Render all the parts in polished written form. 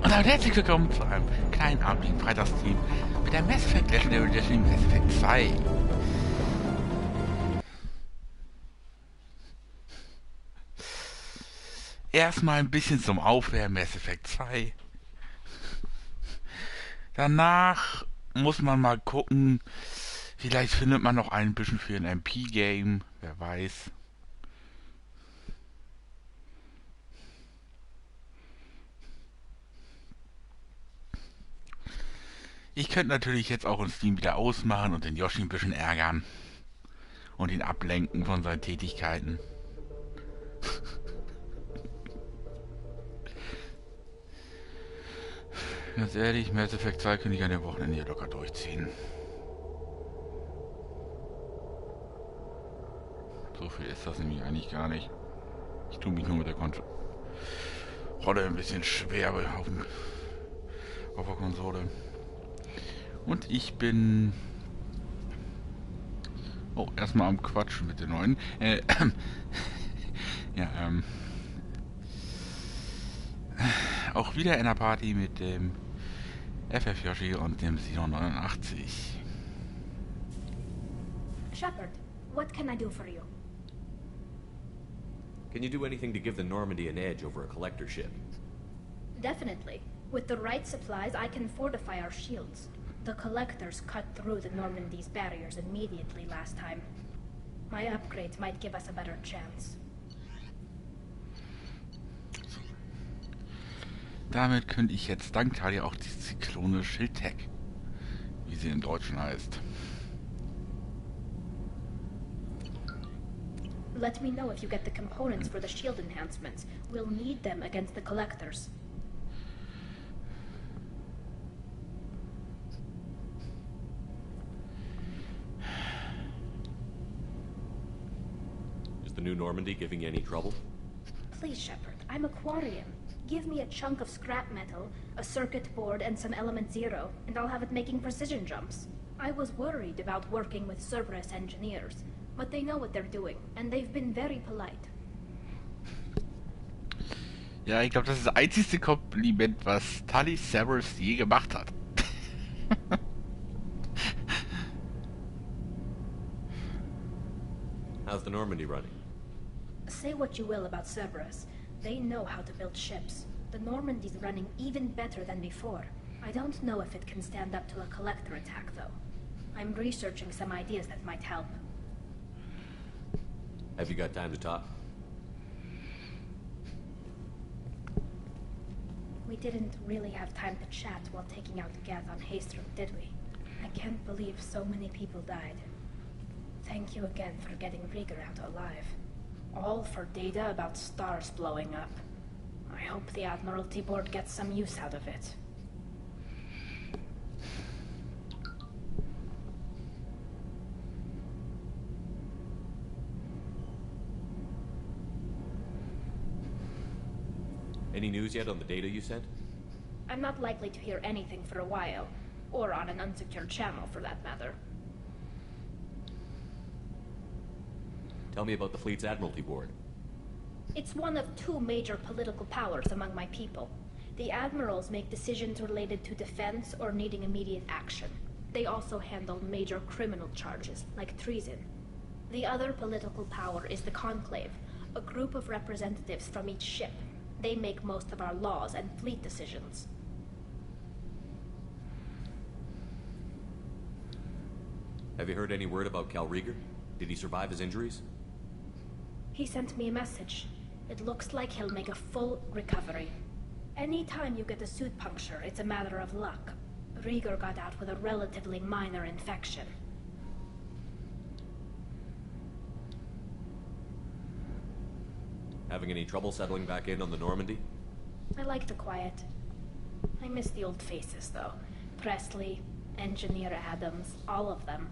Und damit herzlich willkommen zu einem kleinen abendlichen Freitagsteam mit der Mass Effect Legendary Edition Mass Effect 2. Erstmal ein bisschen zum Aufwärmen Mass Effect 2. Danach muss man mal gucken, vielleicht findet man noch ein bisschen für ein MP-Game, wer weiß. Ich könnte natürlich jetzt auch in Steam wieder ausmachen und den Yoshi ein bisschen ärgern und ihn ablenken von seinen Tätigkeiten. Ganz ehrlich, Mass Effect 2 könnte ich an dem Wochenende hier locker durchziehen. So viel ist das nämlich eigentlich gar nicht. Ich tue mich nur mit der Kontrolle ein bisschen schwer auf der Konsole. Und ich bin... Oh, erstmal am Quatschen mit den neuen. Auch wieder in der Party mit dem FF Yoshi und dem Xenon 89. Shepard, what can I do for you? Can you do anything to give the Normandy an edge over a collector ship? Definitely. With the right supplies, I can fortify our shields. The collectors cut through the Normandy's barriers immediately last time. My upgrades might give us a better chance. Damit könnte ich jetzt dank Talia auch die Zyklone Schildtech, wie sie im Deutschen heißt. Let me know if you get the components for the shield enhancements. We'll need them against the collectors. Is the new Normandy giving you any trouble? Please, Shepard, I'm a Quarian. Give me a chunk of scrap metal, a circuit board, and some element zero, and I'll have it making precision jumps. I was worried about working with Cerberus engineers, but they know what they're doing, and they've been very polite. Ja, ich glaube, das ist das einzigste Kompliment, was Tali Cerberus je gemacht hat. How's the Normandy running? Say what you will about Cerberus. They know how to build ships. The Normandy's running even better than before. I don't know if it can stand up to a collector attack, though. I'm researching some ideas that might help. Have you got time to talk? We didn't really have time to chat while taking out Gath on Haystrom, did we? I can't believe so many people died. Thank you again for getting Rieger out alive. All for data about stars blowing up. I hope the Admiralty Board gets some use out of it. Any news yet on the data you sent? I'm not likely to hear anything for a while, or on an unsecured channel for that matter. Tell me about the fleet's Admiralty Board. It's one of two major political powers among my people. The admirals make decisions related to defense or needing immediate action. They also handle major criminal charges, like treason. The other political power is the Conclave, a group of representatives from each ship. They make most of our laws and fleet decisions. Have you heard any word about Cal Rieger? Did he survive his injuries? He sent me a message. It looks like he'll make a full recovery. Anytime you get a suit puncture, it's a matter of luck. Rieger got out with a relatively minor infection. Having any trouble settling back in on the Normandy? I like the quiet. I miss the old faces, though. Presley, Engineer Adams, all of them.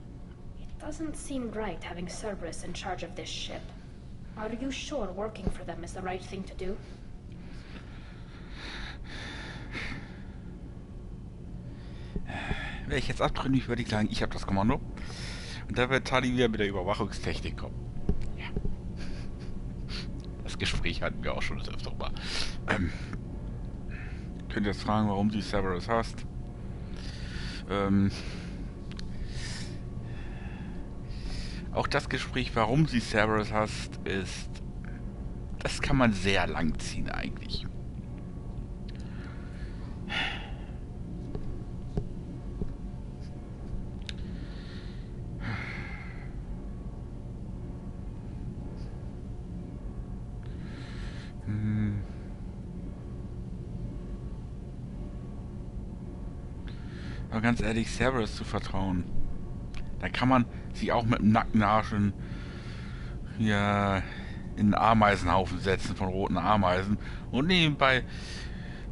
It doesn't seem right having Cerberus in charge of this ship. Are you sure working for them is the right thing to do? Wäre ich jetzt abtrünnig, würde ich sagen, ich habe das Kommando. Und da wird Tali wieder mit der Überwachungstechnik kommen. Ja. Das Gespräch hatten wir auch schon das öfter mal. Könnt jetzt fragen, warum sie Cerberus hasst. Auch das Gespräch, warum sie Cerberus hasst, das kann man sehr lang ziehen eigentlich. Aber ganz ehrlich, Cerberus zu vertrauen, da kann man sich auch mit dem nackten Arsch in einen Ameisenhaufen setzen von roten Ameisen und nebenbei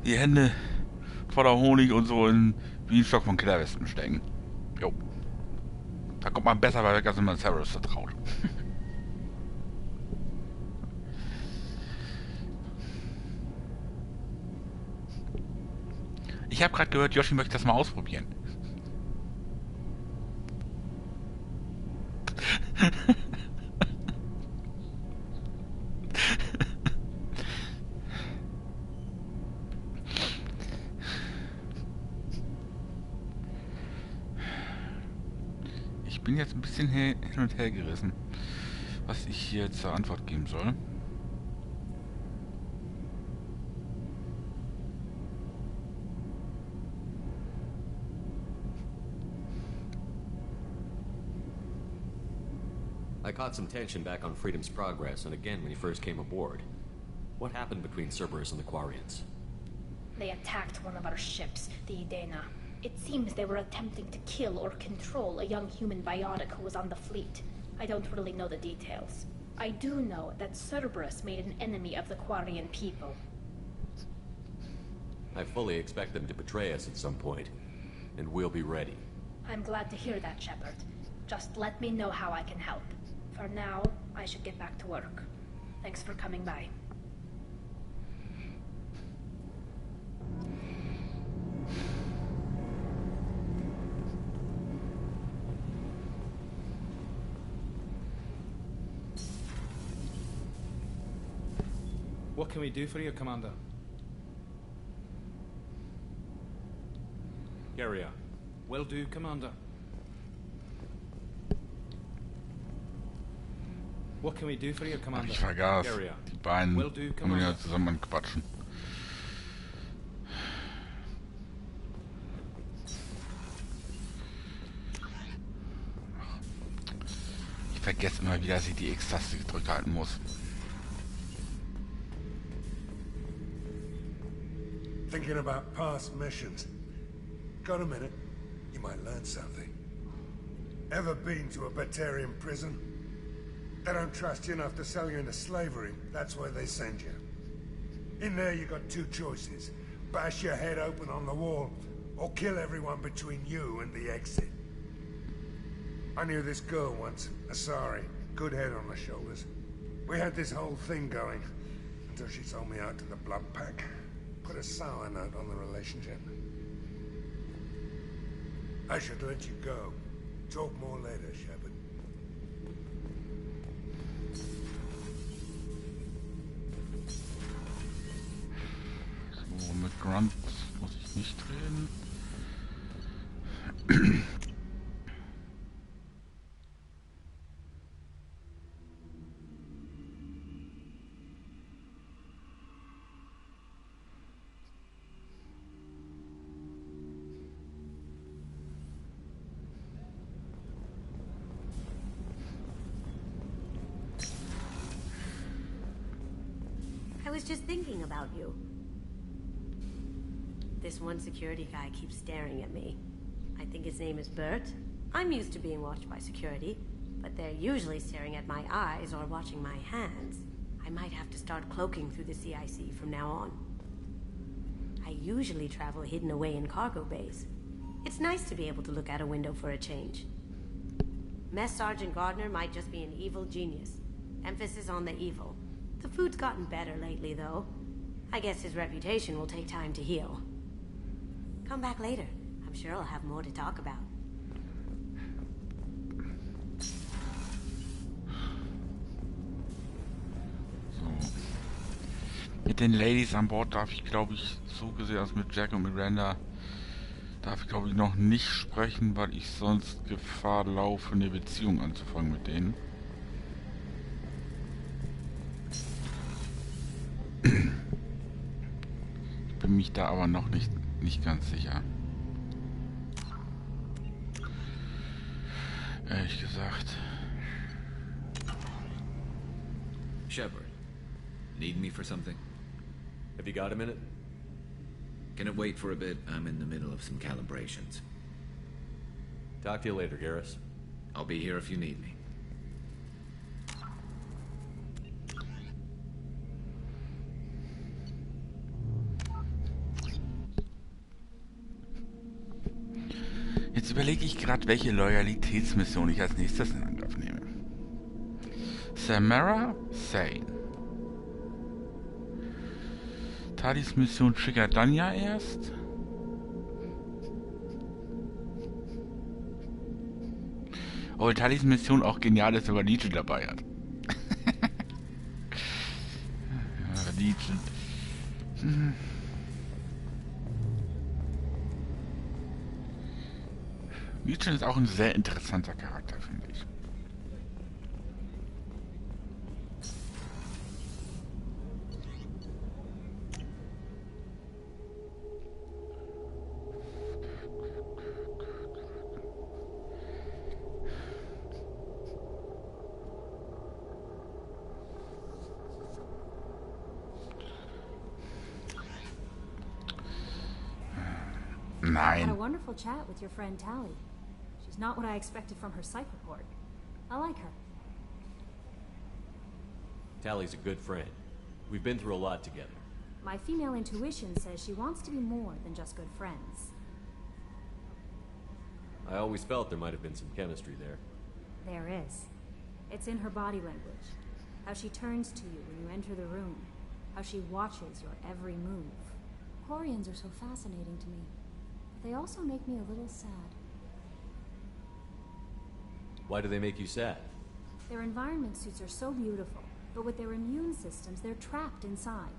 die Hände voller Honig und so in wie ein Stock von Killerwespen stecken. Jo. Da kommt man besser bei weg, als wenn man Cerberus vertraut. Ich habe gerade gehört, Yoshi möchte das mal ausprobieren. Ich bin jetzt ein bisschen hin und her gerissen, was ich hier zur Antwort geben soll. I caught some tension back on Freedom's Progress, and again when you first came aboard. What happened between Cerberus and the Quarians? They attacked one of our ships, the Idena. It seems they were attempting to kill or control a young human biotic who was on the fleet. I don't really know the details. I do know that Cerberus made an enemy of the Quarian people. I fully expect them to betray us at some point, and we'll be ready. I'm glad to hear that, Shepard. Just let me know how I can help. For now, I should get back to work. Thanks for coming by. What can we do for you, Commander? Carrier. Will do, Commander. What can we do for you, Ach, Commander? ich vergaß. Die beiden Will do, können wir ja Commander. zusammen quatschen. Ich vergesse immer wieder, dass ich die X-Taste gedrückt halten muss. Thinking about past missions. Got a minute? You might learn something. Ever been to a Batarian prison? They don't trust you enough to sell you into slavery. That's why they send you. In there you got two choices. Bash your head open on the wall, or kill everyone between you and the exit. I knew this girl once, Asari. Good head on her shoulders. We had this whole thing going, until she sold me out to the blood pack. Put a sour note on the relationship. I should let you go. Talk more later, Shepard. So, mit Grunt muss ich nicht reden. I was just thinking about you. This one security guy keeps staring at me. I think his name is Bert. I'm used to being watched by security, but they're usually staring at my eyes or watching my hands. I might have to start cloaking through the CIC from now on. I usually travel hidden away in cargo bays. It's nice to be able to look out a window for a change. Mess Sergeant Gardner might just be an evil genius. Emphasis on the evil. The food's gotten better lately, though. I guess his reputation will take time to heal. Come back later. I'm sure I'll have more to talk about. So. Mit den Ladies an Bord darf ich, glaube ich, so gesehen als mit Jack und Miranda, darf ich, glaube ich, noch nicht sprechen, weil ich sonst Gefahr laufe, eine Beziehung anzufangen mit denen. Ich bin mich da aber noch nicht ganz sicher. Ehrlich gesagt. Shepard, need me for something? Have you got a minute? Can it wait for a bit? I'm in the middle of some calibrations. Talk to you later, Garrus. I'll be here if you need me. Jetzt überlege ich gerade, welche Loyalitätsmission ich als nächstes in Angriff nehme. Samara Sane. Talis Mission triggert dann ja erst. Obwohl Talis Mission auch genial ist, aber Legion dabei hat. Ja, Legion. Legion ist auch ein sehr interessanter Charakter, finde ich. I had a wonderful chat with your friend Tally. She's not what I expected from her psych report. I like her. Tally's a good friend. We've been through a lot together. My female intuition says she wants to be more than just good friends. I always felt there might have been some chemistry there. There is. It's in her body language. How she turns to you when you enter the room. How she watches your every move. Quarians are so fascinating to me. They also make me a little sad. Why do they make you sad? Their environment suits are so beautiful, but with their immune systems, they're trapped inside.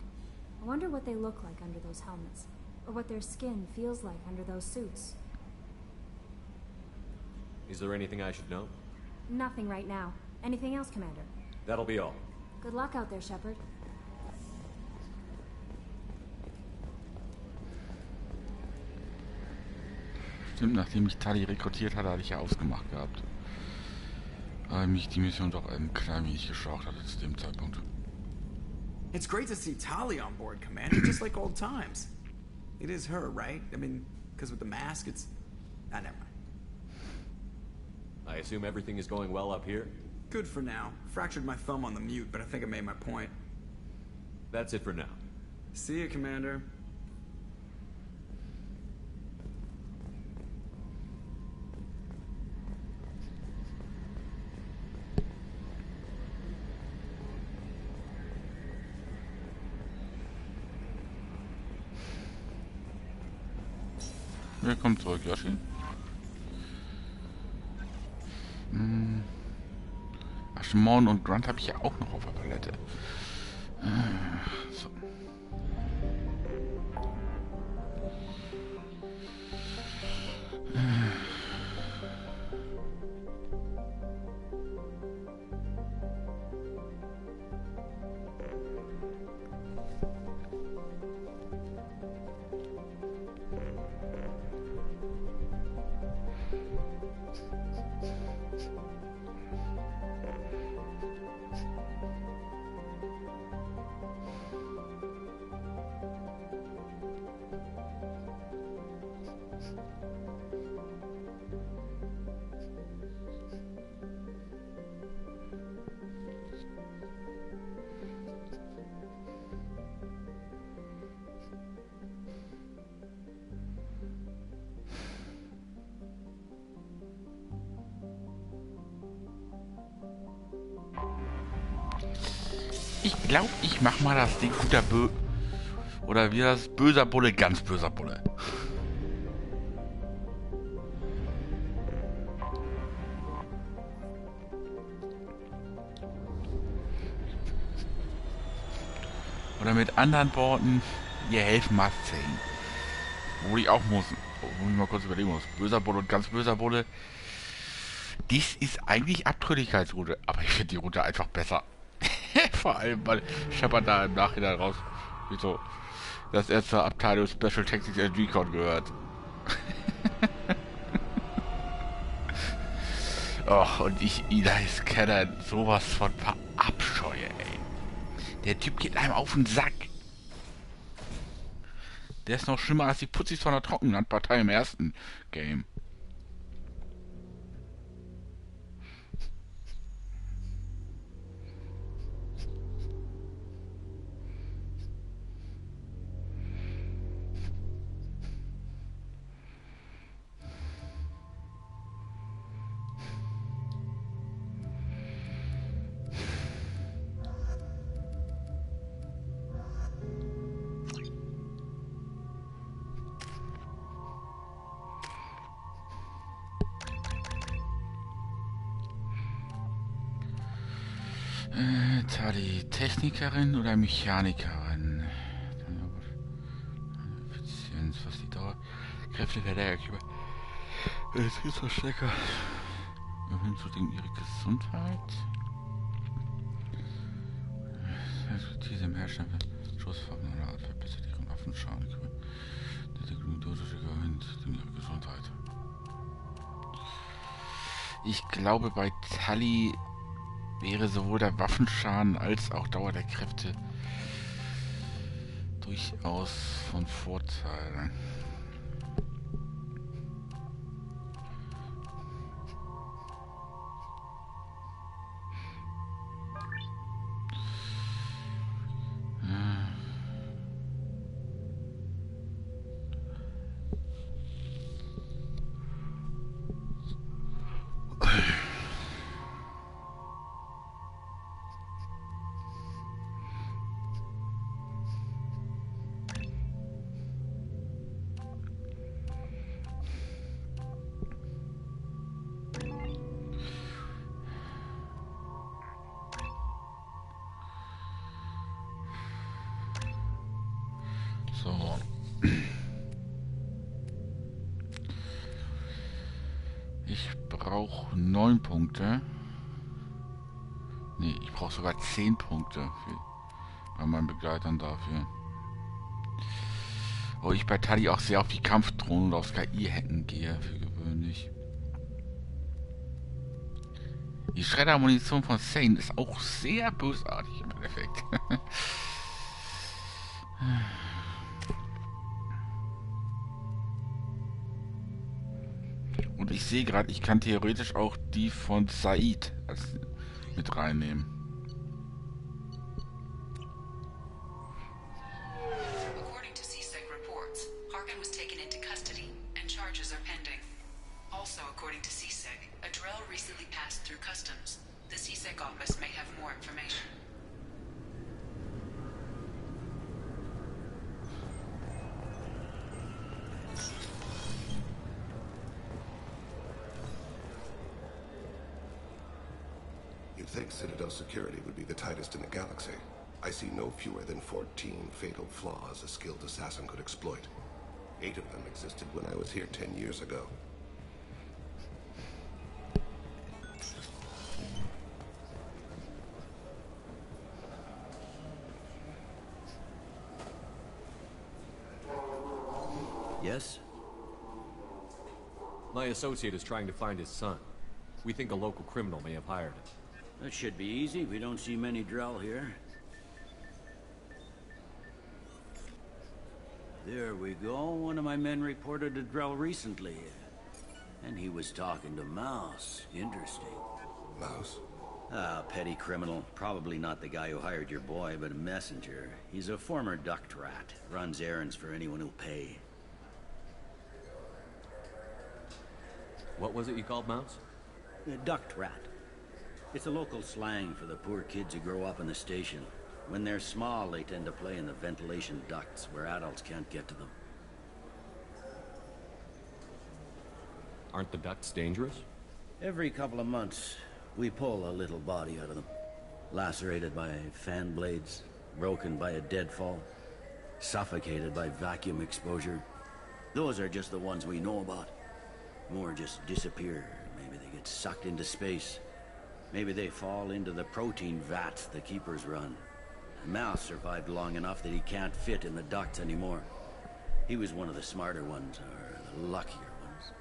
I wonder what they look like under those helmets, or what their skin feels like under those suits. Is there anything I should know? Nothing right now. Anything else, Commander? That'll be all. Good luck out there, Shepard. Stimmt, nachdem ich Tali rekrutiert hatte, hatte ich ja ausgemacht gehabt. Weil mich die Mission doch ein klein wenig geschockt hatte zu dem Zeitpunkt. It's great to see Tali on board, Commander, just like old times. It is her, right? I mean, because with the mask, it's... Ah, never mind. I assume everything is going well up here? Good for now. Fractured my thumb on the mute, but I think I made my point. That's it for now. See you, Commander. Willkommen zurück, Yoshi. Ashmon und Grunt habe ich ja auch noch auf der Palette. So. Ich glaube, ich mach mal das Ding guter oder wie das böser Bulle, ganz böser Bulle. Oder mit anderen Worten, ihr helfen Mustang. Wo ich auch muss, wo ich mal kurz überlegen muss. Böser Bulle und ganz böser Bulle. Dies ist eigentlich Abtrünnigkeitsroute, aber ich finde die Route einfach besser. Vor allem, weil Shepard da im Nachhinein raus, wieso, dass er zur Abteilung Special Tactics and Recon gehört. Och, und ich ihn als Kenner sowas von verabscheue, ey. Der Typ geht einem auf den Sack. Der ist noch schlimmer als die Putzis von der Trockenlandpartei im ersten Game. Tali, Technikerin oder Mechanikerin? Effizienz, was die Dauer? Kräfte der Lehrerküber. Verstecker. Erhöhen zudem ihre Gesundheit. Expertise im Herstellen von Schusswaffen oder Art verbessert ihren Waffenschaden. Detektion dosische erhöhen zudem ihre Gesundheit. Ich glaube, bei Tali wäre sowohl der Waffenschaden als auch Dauer der Kräfte durchaus von Vorteil. So. Ich brauche 9 Punkte. Nee, ich brauche sogar 10 Punkte bei meinen Begleitern dafür. Wo ich bei Tali auch sehr auf die Kampfdrohnen und aufs KI-Hacken gehe, für gewöhnlich. Die Schredder-Munition von Sane ist auch sehr bösartig im Endeffekt. Und ich sehe gerade, ich kann theoretisch auch die von Said mit reinnehmen. According to CSEC reports, Harkin was taken into custody and charges are pending. Also, according to CSEC, a drill recently passed through customs. The CSEC office may have more information. You'd think Citadel security would be the tightest in the galaxy. I see no fewer than 14 fatal flaws a skilled assassin could exploit. 8 of them existed when I was here 10 years ago. Yes? My associate is trying to find his son. We think a local criminal may have hired him. That should be easy. We don't see many Drell here. There we go. One of my men reported a Drell recently. And he was talking to Mouse. Interesting. Mouse? Ah, petty criminal. Probably not the guy who hired your boy, but a messenger. He's a former duct rat. Runs errands for anyone who'll pay. What was it you called Mouse? Duct rat. It's a local slang for the poor kids who grow up in the station. When they're small, they tend to play in the ventilation ducts where adults can't get to them. Aren't the ducts dangerous? Every couple of months, we pull a little body out of them. Lacerated by fan blades. broken by a deadfall, suffocated by vacuum exposure. Those are just the ones we know about. More just disappear. Maybe they get sucked into space. Maybe they fall into the protein vats the Keepers run. Mouse survived long enough that he can't fit in the ducts anymore. He was one of the smarter ones, or the luckier ones.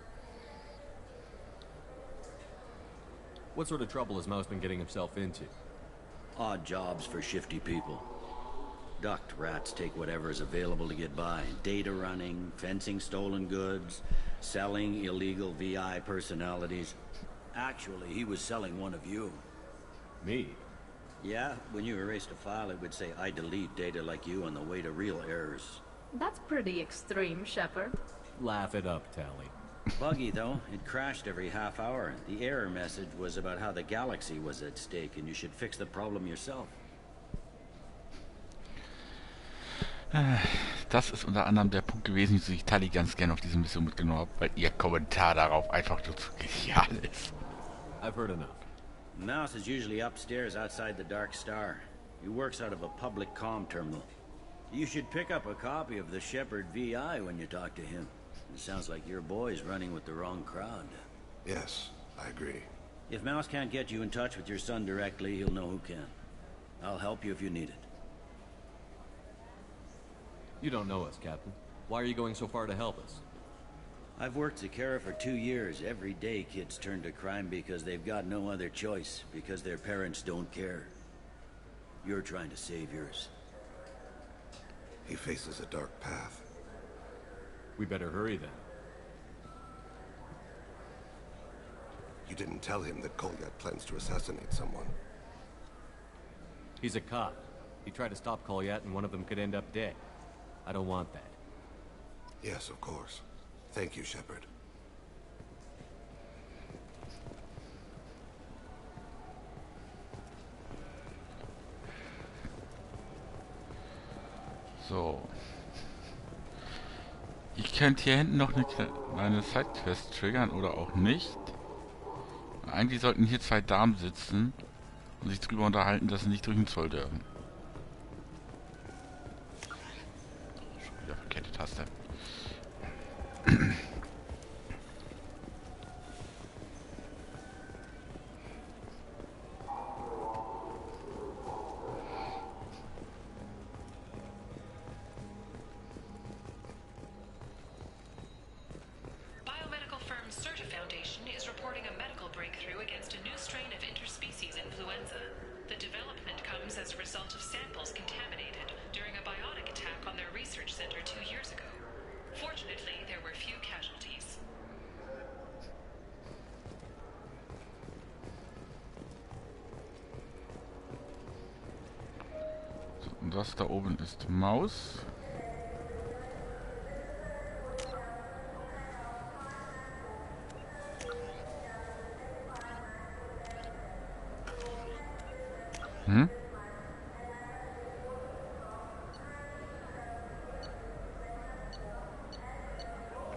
What sort of trouble has Mouse been getting himself into? Odd jobs for shifty people. Duct rats take whatever is available to get by. Data running, fencing stolen goods, selling illegal VI personalities. Actually, he was selling one of you. Me? Yeah, when you erased a file, it would say, I delete data like you on the way to real errors. That's pretty extreme, Shepard. Laugh it up, Tally. Buggy, though. It crashed every half hour. The error message was about how the galaxy was at stake, and you should fix the problem yourself. Das ist unter anderem der Punkt gewesen, wieso ich Tali ganz gerne auf diese Mission mitgenommen habe, weil ihr Kommentar darauf einfach nur zu genial ist. I've heard enough. Mouse is usually upstairs outside the Dark Star. He works out of a public comm terminal. You should pick up a copy of the Shepard VI when you talk to him. It sounds like your boy's running with the wrong crowd. Yes, I agree. If Mouse can't get you in touch with your son directly, he'll know who can. I'll help you if you need it. You don't know us, Captain. Why are you going so far to help us? I've worked Zakera for 2 years. Every day kids turn to crime because they've got no other choice, because their parents don't care. You're trying to save yours. He faces a dark path. We better hurry then. You didn't tell him that Kolyat plans to assassinate someone. He's a cop. He tried to stop Kolyat and one of them could end up dead. I don't want that. Yes, of course. Thank you, Shepard. So. Ich könnte hier hinten noch eine Sidequest triggern oder auch nicht. Eigentlich sollten hier 2 Damen sitzen und sich drüber unterhalten, dass sie nicht durch den Zoll dürfen. Schon wieder verkehrte Taste. Und das da oben ist Maus.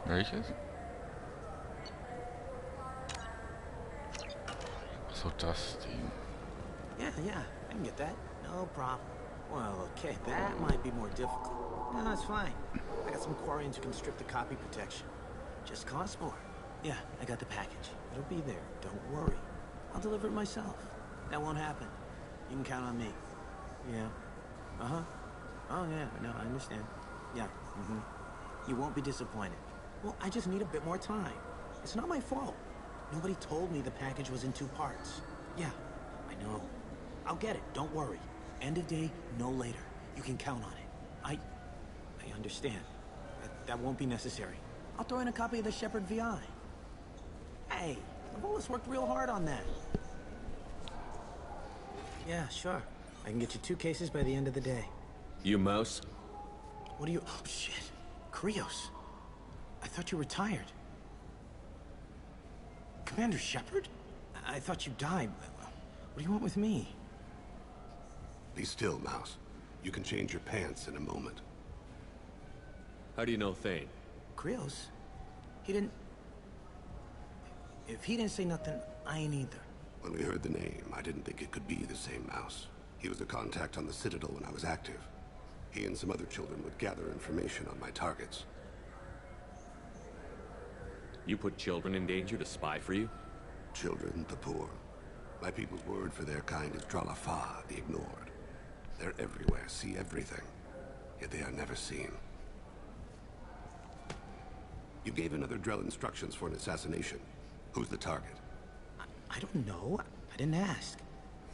Welches? So, das Ding. Yeah, I can get that. No problem. Well, okay, that might be more difficult. No, it's fine. I got some Quarians who can strip the copy protection. Just costs more. Yeah, I got the package. It'll be there. Don't worry. I'll deliver it myself. That won't happen. You can count on me. Yeah. Uh-huh. Oh, yeah. No, I understand. Yeah. You won't be disappointed. Well, I just need a bit more time. It's not my fault. Nobody told me the package was in 2 parts. Yeah, I know. I'll get it. Don't worry. End of day, no later. You can count on it. I understand. That won't be necessary. I'll throw in a copy of the Shepard VI. Hey, Volus worked real hard on that. Yeah, sure. I can get you 2 cases by the end of the day. You Mouse? What are you... Oh, shit. Krios. I thought you were retired. Commander Shepard? I thought you died. What do you want with me? Be still, Mouse. You can change your pants in a moment. How do you know Thane? Krios? He didn't... If he didn't say nothing, I ain't either. When we heard the name, I didn't think it could be the same Mouse. He was a contact on the Citadel when I was active. He and some other children would gather information on my targets. You put children in danger to spy for you? Children, the poor. My people's word for their kind is Dralafa, the ignored. They're everywhere, see everything, yet they are never seen. You gave another Drell instructions for an assassination. Who's the target? I don't know. I didn't ask.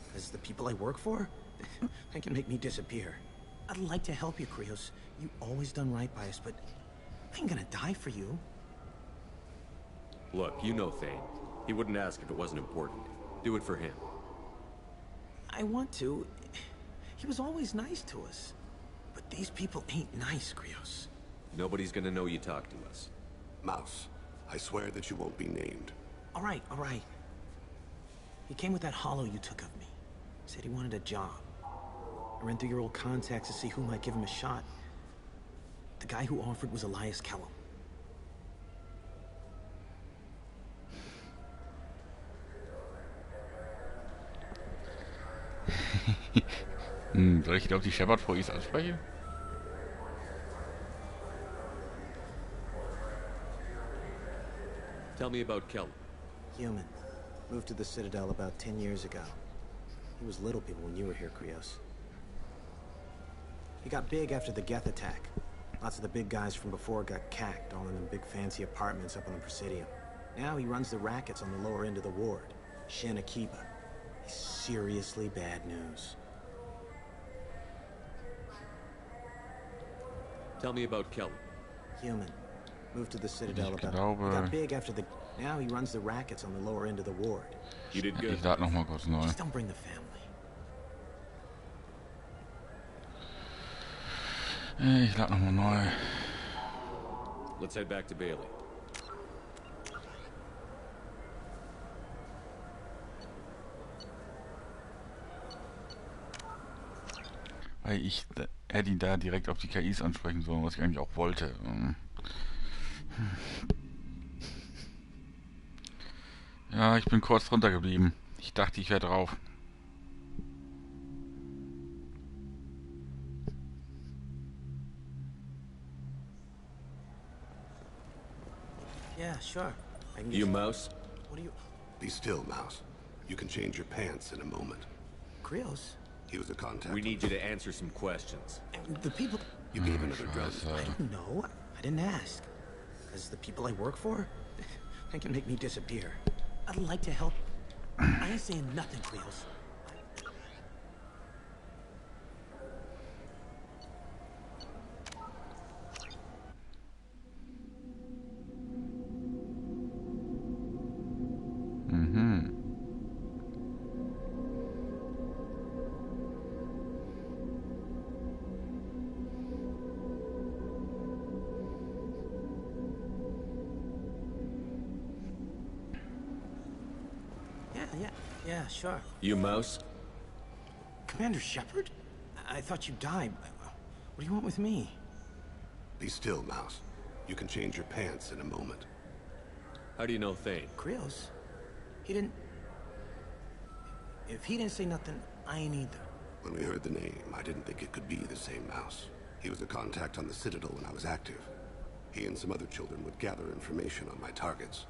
Because the people I work for, they can make me disappear. I'd like to help you, Krios. You always done right by us, but I ain't gonna die for you. Look, you know Thane. He wouldn't ask if it wasn't important. Do it for him. I want to. He was always nice to us. But these people ain't nice, Krios. Nobody's gonna know you talk to us. Mouse, I swear that you won't be named. All right, all right. He came with that hollow you took of me. Said he wanted a job. I ran through your old contacts to see who might give him a shot. The guy who offered was Elias Kellum. Soll ich glaube die Shepard vor Is ansprechen? Tell me about Kellum. Human. Moved to the Citadel about 10 years ago. He was little people when you were here, Krios. He got big after the Geth attack. Lots of the big guys from before got cacked, all in them big fancy apartments up on the Presidium. Now he runs the rackets on the lower end of the ward. Shin Akiba. He's seriously bad news. Tell me about Kellum. Human. Moved to the Citadel about... He got big after the... Now he runs the rackets on the lower end of the ward. You did good. Ich lade noch mal kurz neu. Just don't bring the family. Ich lade noch mal neu. Let's head back to Bailey. Weil ich hätte ihn da direkt auf die KIs ansprechen sollen, was ich eigentlich auch wollte. Ja, ich bin kurz drunter geblieben. Ich dachte, ich wäre drauf. Yeah, sure. You Mouse? What do you... Be still, Mouse. You can change your pants in a moment. Krios? He was a contact. We need you to answer some questions. The people... You gave another drug. I don't know. I didn't ask. Because the people I work for, they can make me disappear. I'd like to help. I ain't saying nothing, Krios. Yeah, sure. You Mouse? Commander Shepard? I thought you died. What do you want with me? Be still, Mouse. You can change your pants in a moment. How do you know Thane? Krios? He didn't... If he didn't say nothing, I ain't either. When we heard the name, I didn't think it could be the same Mouse. He was a contact on the Citadel when I was active. He and some other children would gather information on my targets.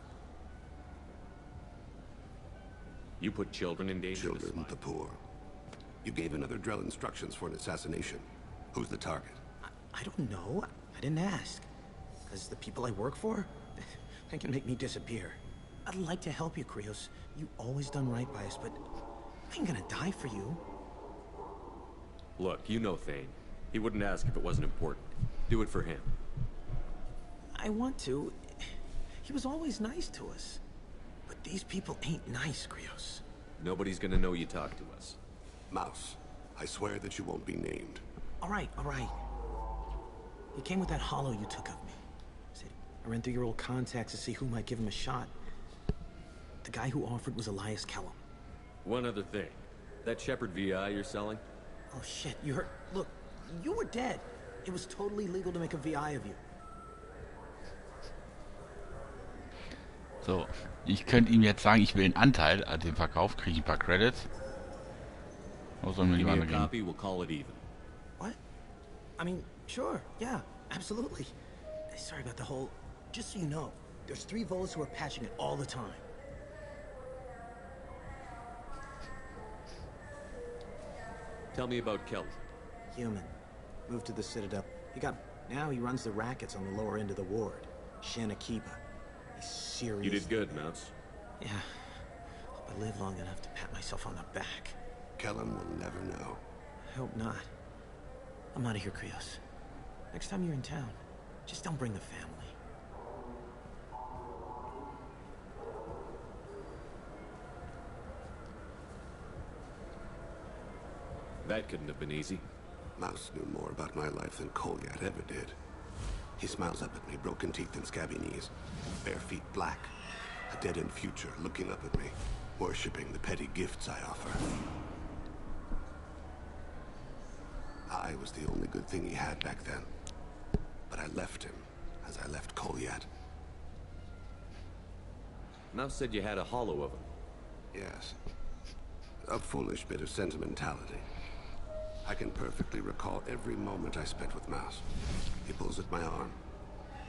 You put children in danger? Children, the poor. You gave another Drell instructions for an assassination. Who's the target? I don't know. I didn't ask. Because the people I work for, they can make me disappear. I'd like to help you, Krios. You always done right by us, but I ain't gonna die for you. Look, you know Thane. He wouldn't ask if it wasn't important. Do it for him. I want to. He was always nice to us. But these people ain't nice, Krios. Nobody's gonna know you talk to us. Mouse, I swear that you won't be named. All right, all right. He came with that hollow you took of me. Said, I ran through your old contacts to see who might give him a shot. The guy who offered was Elias Kellum. One other thing. That Shepard VI you're selling? Oh shit, you heard... Look, you were dead. It was totally legal to make a VI of you. So, ich könnte ihm jetzt sagen, ich will einen Anteil an dem Verkauf, kriege ich ein paar Credits. Wo sollen wir Give lieber me a angehen? copy, we'll call it even. What? I mean, sure, yeah, absolutely. Sorry about the whole... Just so you know, there's 3 Volas who are patching it all the time. Tell me about Kelly. Human. Moved to the Citadel. Now he runs the rackets on the lower end of the ward. Shanakiba. He's serious. You did good, Mouse. Yeah. Hope I live long enough to pat myself on the back. Kellen will never know. I hope not. I'm out of here, Krios. Next time you're in town, just don't bring the family. That couldn't have been easy. Mouse knew more about my life than Kolyat ever did. He smiles up at me, broken teeth and scabby knees. Bare feet black. A dead-end future looking up at me, worshipping the petty gifts I offer. I was the only good thing he had back then. But I left him, as I left Kolyat. Mouse said you had a hollow of him. Yes. A foolish bit of sentimentality. I can perfectly recall every moment I spent with Mouse. He pulls at my arm,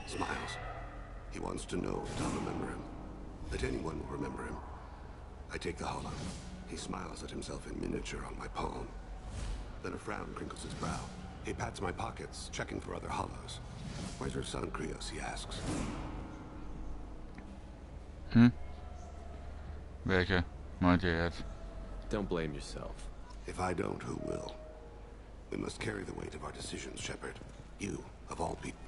smiles. He wants to know that I'll remember him, that anyone will remember him. I take the hollow. He smiles at himself in miniature on my palm. Then a frown crinkles his brow. He pats my pockets, checking for other hollows. Where's her son, Krios, he asks. Welche meint ihr jetzt? Don't blame yourself. If I don't, who will? We must carry the weight of our decisions, Shepard. You, of all people.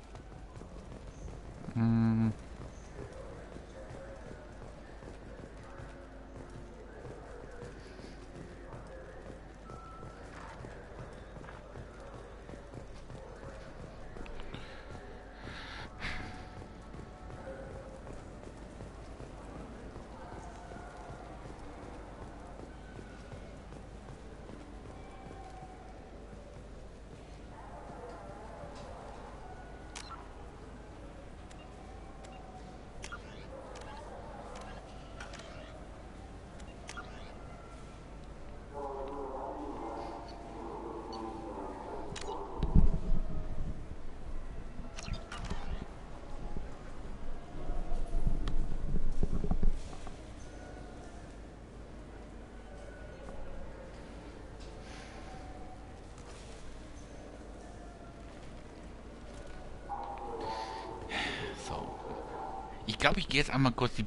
Ich glaube, ich gehe jetzt einmal kurz die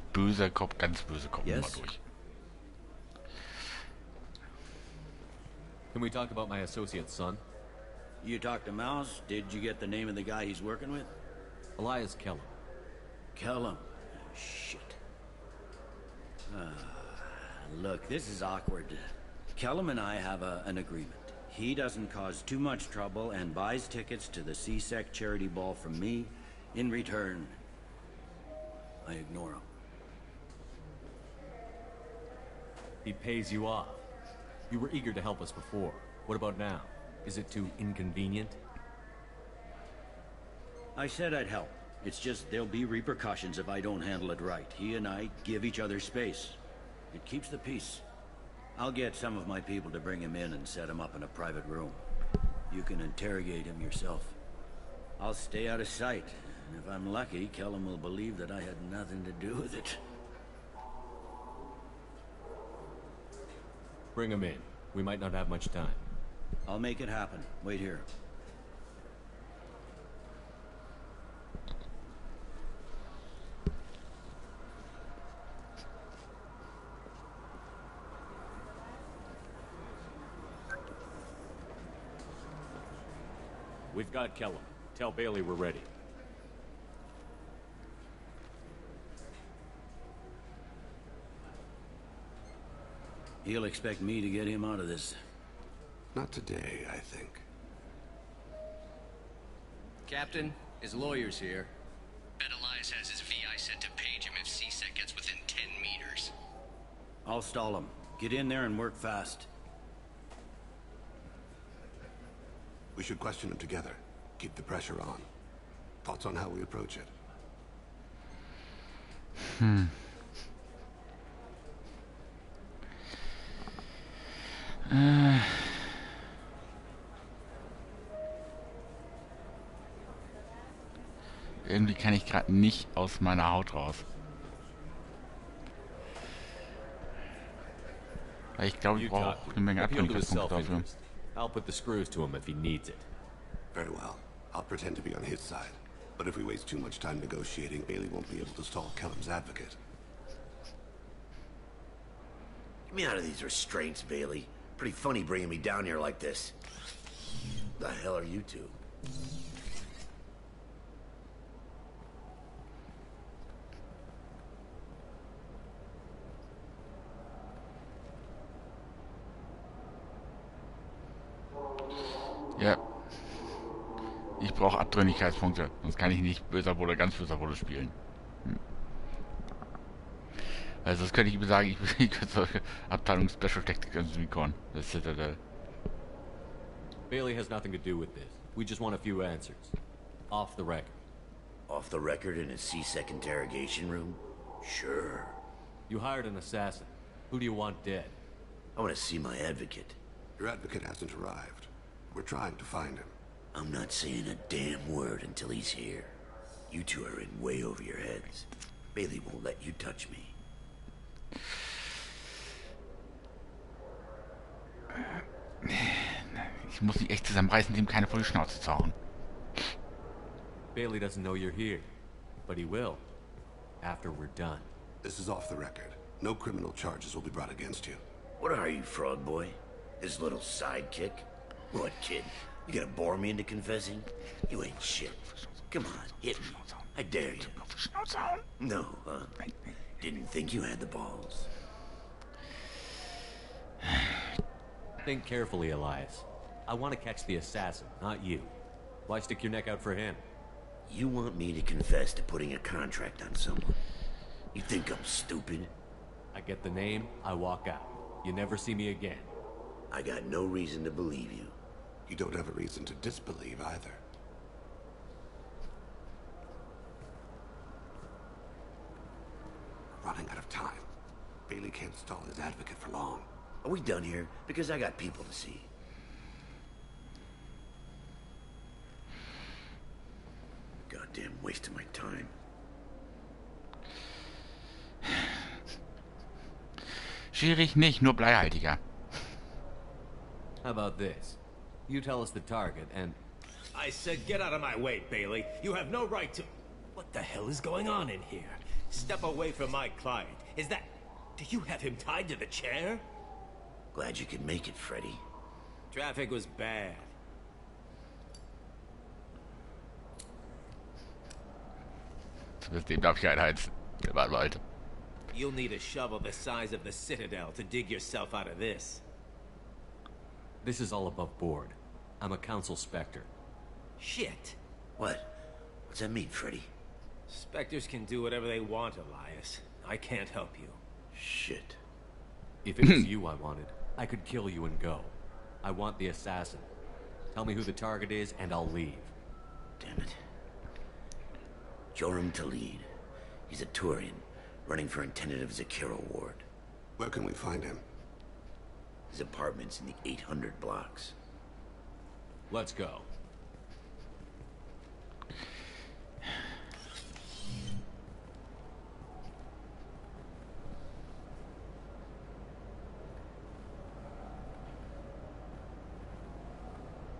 ganz böse Kopfnummer durch. Can we talk about my associate's son? You talked to Mouse? Did you get the name of the guy he's working with? Elias Kellum. Kellum? Shit. Look, this is awkward. Kellum and I have an agreement. He doesn't cause too much trouble and buys tickets to the CSEC charity ball from me. In return, I ignore him. He pays you off. You were eager to help us before. What about now? Is it too inconvenient? I said I'd help. It's just there'll be repercussions if I don't handle it right. He and I give each other space. It keeps the peace. I'll get some of my people to bring him in and set him up in a private room. You can interrogate him yourself. I'll stay out of sight. And if I'm lucky, Kellum will believe that I had nothing to do with it. Bring him in. We might not have much time. I'll make it happen. Wait here. We've got Kellum. Tell Bailey we're ready. He'll expect me to get him out of this. Not today, I think. Captain, his lawyer's here. Bet Elias has his VI set to page him if CSEC gets within 10 meters. I'll stall him. Get in there and work fast. We should question him together. Keep the pressure on. Thoughts on how we approach it? und die kann ich gerade nicht aus meiner Haut raus. Weil ich glaube, ich brauche auch eine Menge Abklingungspunkte dafür. I'll put the screws to him if he needs it. Very well. I'll pretend to be on his side. But if we waste too much time negotiating, Bailey won't be able to stall Kellum's advocate. Get me out of these restraints, Bailey. Pretty funny bringing me down here like this. The hell are you two? Ja. Ich brauche Abtrünnigkeitspunkte, sonst kann ich nicht böser Bruder, ganz böser Bruder spielen. Also das könnte ich sagen, ich könnte solche Abteilung Special Tactics und Recon. Das ist Bailey has nothing to do with this. We just want a few answers. Off the record. Off the record in a C-Sec interrogation room? Sure. You hired an assassin. Who do you want dead? I want to see my advocate. Your advocate hasn't arrived. We're trying to find him. I'm not saying a damn word until he's here. You two are in way over your heads. Bailey won't let you touch me. Ich muss mich echt zusammenreißen, dem keine volle Schnauze zu hauen. Bailey doesn't know you're here, but he will after we're done. This is off the record. No criminal charges will be brought against you. What are you, frog boy? His little sidekick? What, kid? You gonna bore me into confessing? You ain't shit. Come on, hit me. I dare you. No, huh? Didn't think you had the balls. Think carefully, Elias. I want to catch the assassin, not you. Why stick your neck out for him? You want me to confess to putting a contract on someone? You think I'm stupid? I get the name, I walk out. You never see me again. I got no reason to believe you. You don't have a reason to disbelieve either. We're running out of time. Bailey can't stall his advocate for long. Are we done here? Because I got people to see. Goddamn waste of my time. Schwierig nicht, nur bleihaltiger. How about this? You tell us the target and... I said get out of my way, Bailey. You have no right to... What the hell is going on in here? Step away from my client. Is that... Do you have him tied to the chair? Glad you could make it, Freddy. Traffic was bad. Dem darf ich einheizen. Der war Leute. You'll need a shovel the size of the Citadel to dig yourself out of this. This is all above board. I'm a council specter. Shit. What? What's that mean, Freddy? Spectres can do whatever they want, Elias. I can't help you. Shit. If it was you I wanted, I could kill you and go. I want the assassin. Tell me who the target is, and I'll leave. Damn it. Joram Talid. He's a Turian, running for a tentative Zakiro ward. Where can we find him? His apartment's in the 800 blocks. Let's go.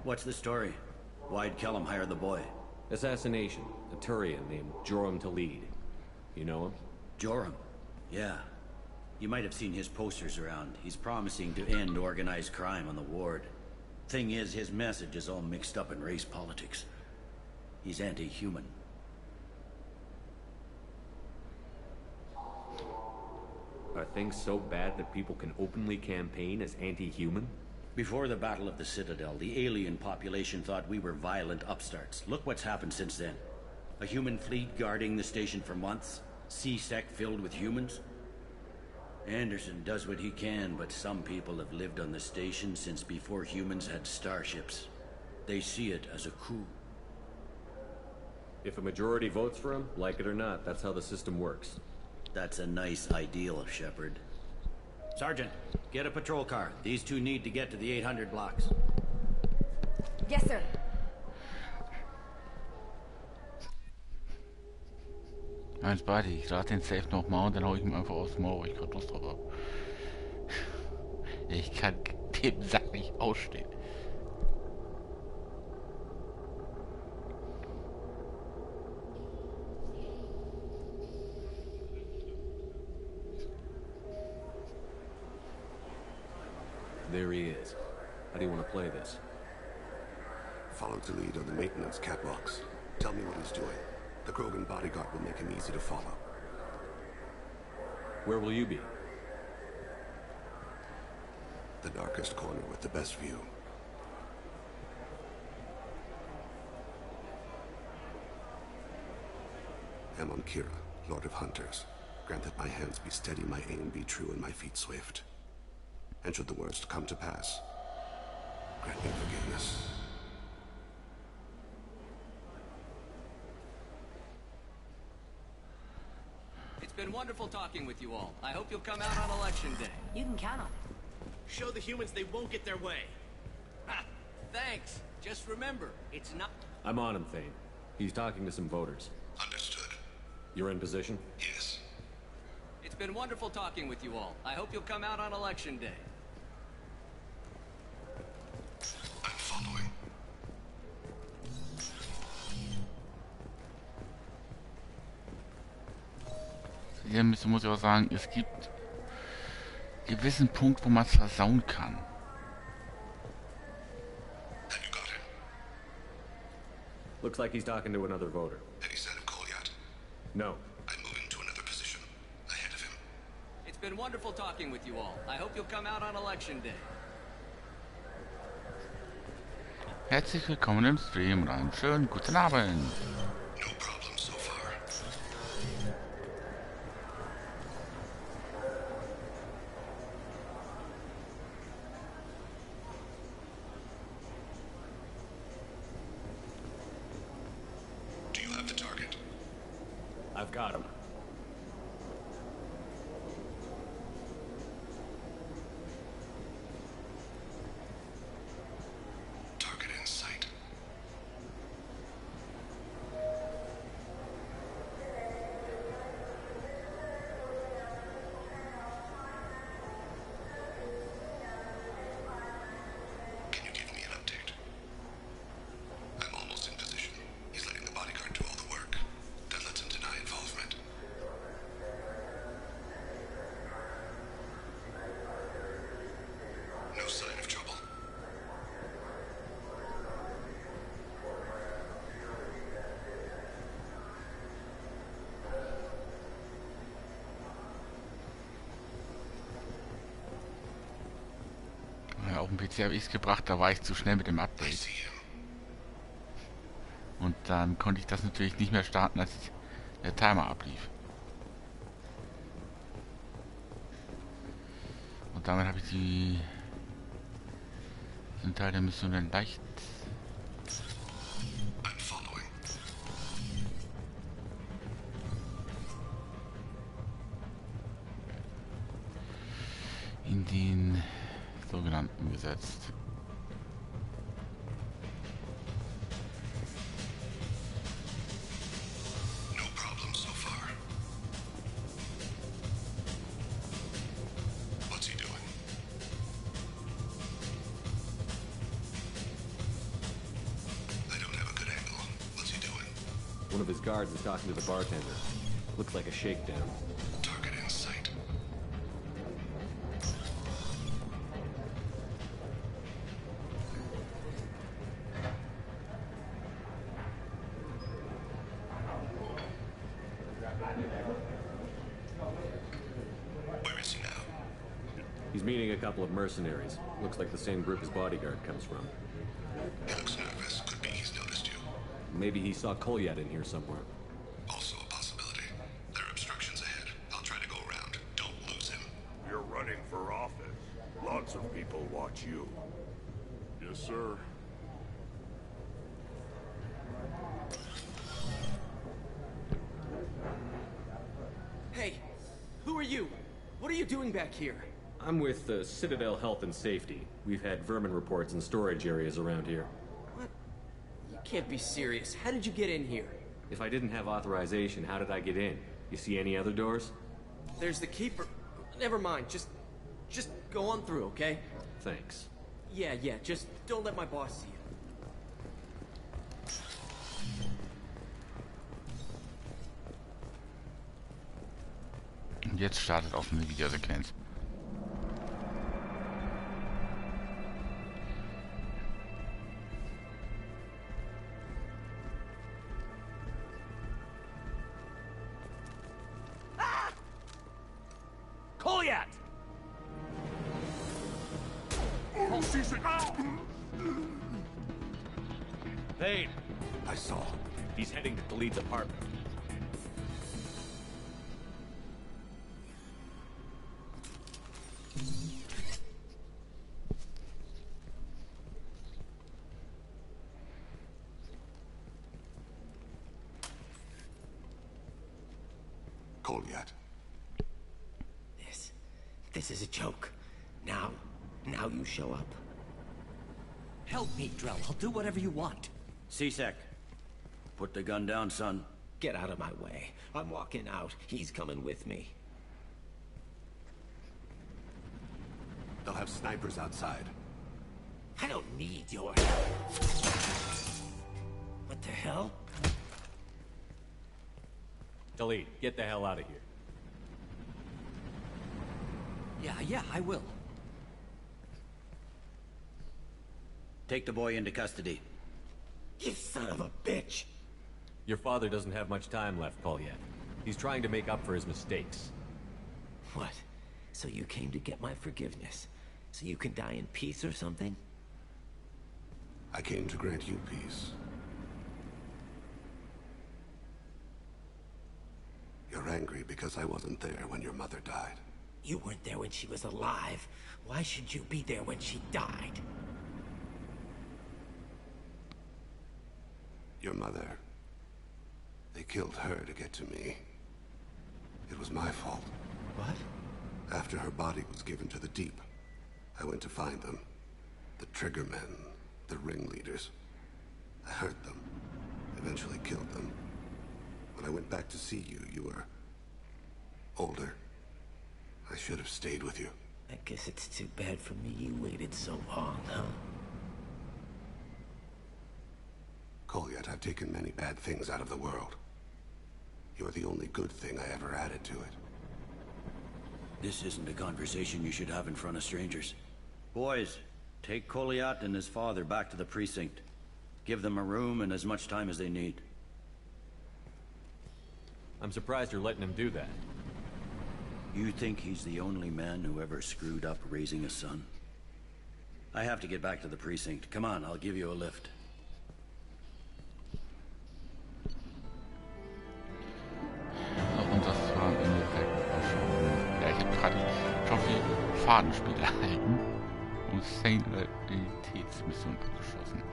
What's the story? Why'd Kellum hire the boy? Assassination. A Turian named Joram Talid. You know him? Joram? Yeah. You might have seen his posters around. He's promising to end organized crime on the ward. Thing is, his message is all mixed up in race politics. He's anti-human. Are things so bad that people can openly campaign as anti-human? Before the Battle of the Citadel, the alien population thought we were violent upstarts. Look what's happened since then. A human fleet guarding the station for months. C-Sec filled with humans. Anderson does what he can, but some people have lived on the station since before humans had starships. They see it as a coup. If a majority votes for him, like it or not, that's how the system works. That's a nice ideal, Shepard. Sergeant, get a patrol car. These two need to get to the 800 blocks. Yes, sir. Eins beide, ich lade den Safe nochmal und dann hau ich ihn einfach aus dem Maul, weil ich gerade Lust drauf habe. Ich kann dem Sack nicht ausstehen. There he is. How do you want to play this? Follow the lead on the maintenance catwalks. Tell me what he's doing. The Krogan bodyguard will make him easy to follow. Where will you be? The darkest corner with the best view. Amon Kira, Lord of Hunters. Grant that my hands be steady, my aim be true, and my feet swift. And should the worst come to pass, grant me forgiveness. It's been wonderful talking with you all. I hope you'll come out on election day. You can count on it. Show the humans they won't get their way. Ha! Thanks. Just remember, it's not... I'm on him, Thane. He's talking to some voters. Understood. You're in position? Yes. It's been wonderful talking with you all. I hope you'll come out on election day. I'm following. Hier muss ich auch sagen, es gibt einen gewissen Punkt, wo man es versauen kann. Have you got him? Looks like he's talking to another voter. Any sign of Cole yet? No. I'm moving to another position. Ahead of him. It's been wonderful talking with you all. I hope you'll come out on election day. Herzlich willkommen im Stream und einen schönen guten Abend. No problem so far. Do you have the target? I've got him. Target in sight. Can you give me an update? I'm almost in position. He's letting the bodyguard do all the work. That lets him deny involvement. No sign of trouble. Ja, auf dem PC habe ich es gebracht, da war ich zu schnell mit dem I Update. see him. Und dann konnte ich das natürlich nicht mehr starten, als der Timer ablief. Und damit habe ich diesen Teil der Mission dann leicht I'm following. in den sogenannten gesetzt. No problem so far. What's he doing? I don't have a good angle. What's he doing? One of his guards is talking to the bartender. Looks like a shakedown. Target in sight. Where is he now? He's meeting a couple of mercenaries. Looks like the same group his bodyguard comes from. He looks nervous. Could be he's noticed you. Maybe he saw Kolyat in here somewhere. Also a possibility. There are obstructions ahead. I'll try to go around. Don't lose him. You're running for office. Lots of people watch you. Yes, sir. Hey, who are you? What are you doing back here? I'm with Citadel Health and Safety. We've had vermin reports in storage areas around here. What? You can't be serious. How did you get in here? If I didn't have authorization, how did I get in? You see any other doors? There's the keeper. Never mind. Just go on through, okay? Thanks. Yeah. Just don't let my boss see you. Und jetzt startet auch eine Videosequenz. Goliath! Thane! I saw. He's heading to Khalid's apartment. Goliath. This is a joke. Now you show up. Help me, Drell. I'll do whatever you want. C-Sec, put the gun down, son. Get out of my way. I'm walking out. He's coming with me. They'll have snipers outside. I don't need your help. What the hell? Khalid, get the hell out of here. Yeah, I will. Take the boy into custody. You son of a bitch! Your father doesn't have much time left, Goliath. He's trying to make up for his mistakes. What? So you came to get my forgiveness? So you can die in peace or something? I came to grant you peace. You're angry because I wasn't there when your mother died. You weren't there when she was alive. Why should you be there when she died? Your mother. They killed her to get to me. It was my fault. What? After her body was given to the deep, I went to find them. The triggermen, the ringleaders. I hurt them. Eventually killed them. When I went back to see you, you were older. I should have stayed with you. I guess it's too bad for me you waited so long, huh? Goliath, I've taken many bad things out of the world. You're the only good thing I ever added to it. This isn't a conversation you should have in front of strangers. Boys, take Goliath and his father back to the precinct. Give them a room and as much time as they need. I'm surprised you're letting him do that. You think he's the only man who ever screwed up raising a son? I have to get back to the precinct. Come on, I'll give you a lift. Und das war im Endeffekt auch schon... Ja, ich habe gerade schon viel Fadenspiel erhalten und Sane-Mission abgeschlossen.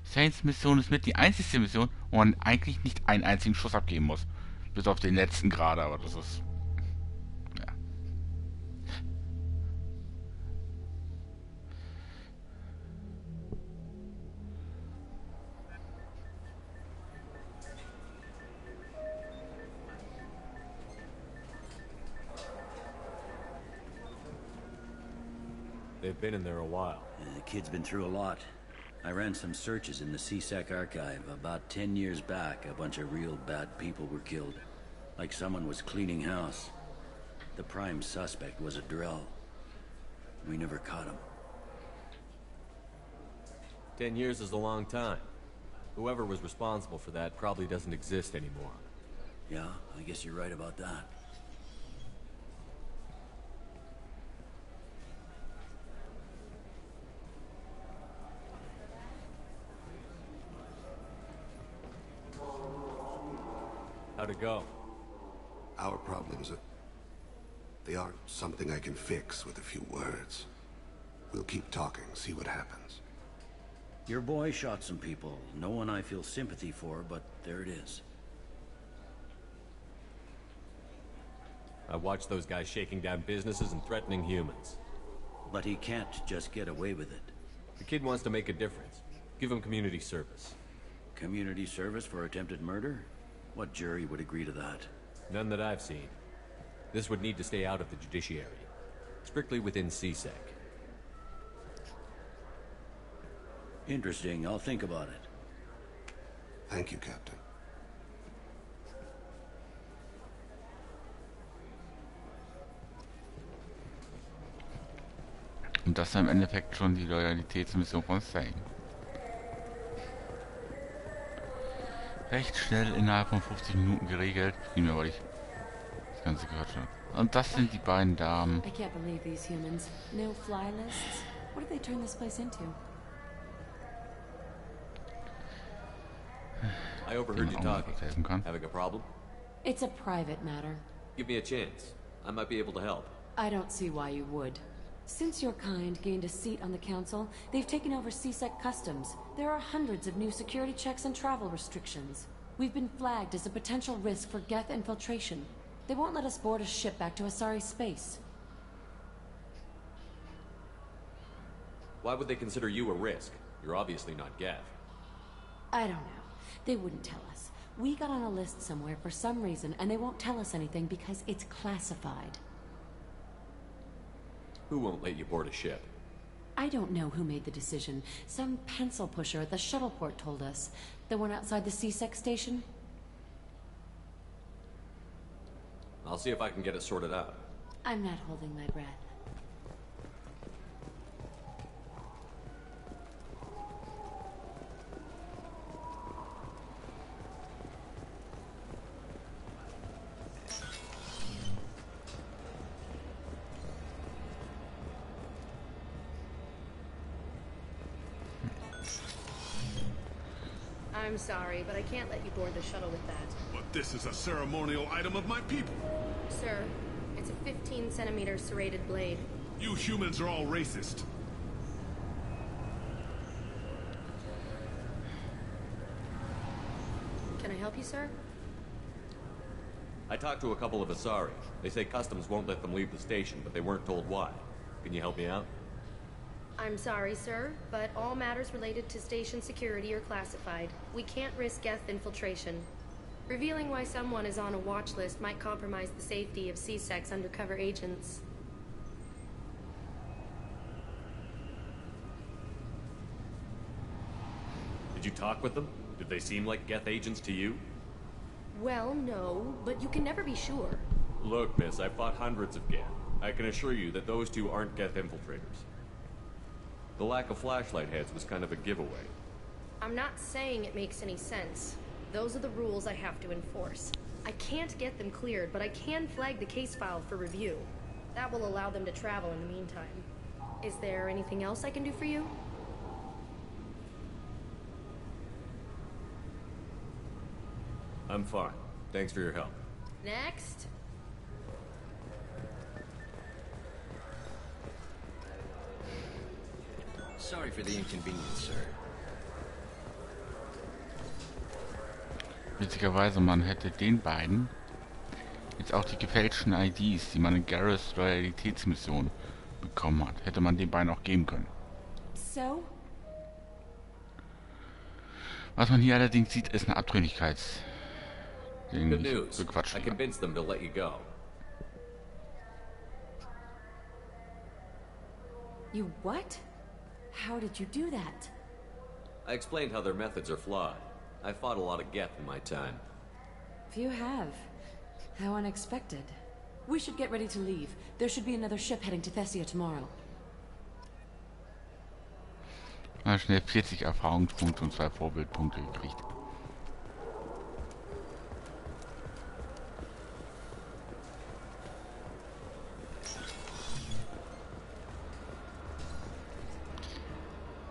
Saints Mission ist mit die einzigste Mission, wo man eigentlich nicht einen einzigen Schuss abgeben muss. Bis auf den letzten gerade, aber das ist... Ja. They've been in there a while. The kid's been through a lot. I ran some searches in the C-Sec archive. About 10 years back, a bunch of real bad people were killed. Like someone was cleaning house. The prime suspect was a Drell. We never caught him. 10 years is a long time. Whoever was responsible for that probably doesn't exist anymore. Yeah, I guess you're right about that. How'd it go? Our problems they aren't something I can fix with a few words. We'll keep talking, see what happens. Your boy shot some people. No one I feel sympathy for, but there it is. I watched those guys shaking down businesses and threatening humans. But he can't just get away with it. The kid wants to make a difference. Give him community service. Community service for attempted murder? What jury would agree to that? None that I've seen. This would need to stay out of the judiciary. Strictly within CSEC. Interesting. I'll think about it. Thank you, Captain. Und das ist im Endeffekt schon die Loyalitätsmission von Sane. Recht schnell innerhalb von 50 Minuten geregelt. Primär, weil ich das Ganze gehört schon. Und das sind die beiden Damen. I can't believe these humans. No fly lists. What did they turn this place into? I overheard you talking. Having a problem? It's a private matter. Give me a chance. I might be able to help. I don't see why you would. Since your kind gained a seat on the council, they've taken over CSEC customs. There are hundreds of new security checks and travel restrictions. We've been flagged as a potential risk for Geth infiltration. They won't let us board a ship back to Asari space. Why would they consider you a risk? You're obviously not Geth. I don't know. They wouldn't tell us. We got on a list somewhere for some reason, and they won't tell us anything because it's classified. Who won't let you board a ship? I don't know who made the decision. Some pencil pusher at the shuttleport told us. The one outside the CSEC station? I'll see if I can get it sorted out. I'm not holding my breath. I'm sorry, but I can't let you board the shuttle with that. But this is a ceremonial item of my people. Sir, it's a 15-centimeter serrated blade. You humans are all racist. Can I help you, sir? I talked to a couple of Asari. They say customs won't let them leave the station, but they weren't told why. Can you help me out? I'm sorry, sir, but all matters related to station security are classified. We can't risk Geth infiltration. Revealing why someone is on a watch list might compromise the safety of CSEC's undercover agents. Did you talk with them? Did they seem like Geth agents to you? Well, no, but you can never be sure. Look, miss, I've fought hundreds of Geth. I can assure you that those two aren't Geth infiltrators. The lack of flashlight heads was kind of a giveaway. I'm not saying it makes any sense. Those are the rules I have to enforce. I can't get them cleared, but I can flag the case file for review. That will allow them to travel in the meantime. Is there anything else I can do for you? I'm fine. Thanks for your help. Next. Sorry for the inconvenience, sir. Witzigerweise, man hätte den beiden jetzt auch die gefälschten IDs, die man in Gareths Loyalitätsmission bekommen hat, hätte man den beiden auch geben können. So? Was man hier allerdings sieht, ist eine Abtrünnigkeits... Good news. I convinced them to let you go. You what? How did you do that? I explained how their methods are flawed. I fought a lot of Geth in my time. Few have. How unexpected. We should get ready to leave. There should be another ship heading to Thessia tomorrow. Mal schnell 40 Erfahrungspunkte und 2 Vorbildpunkte gekriegt.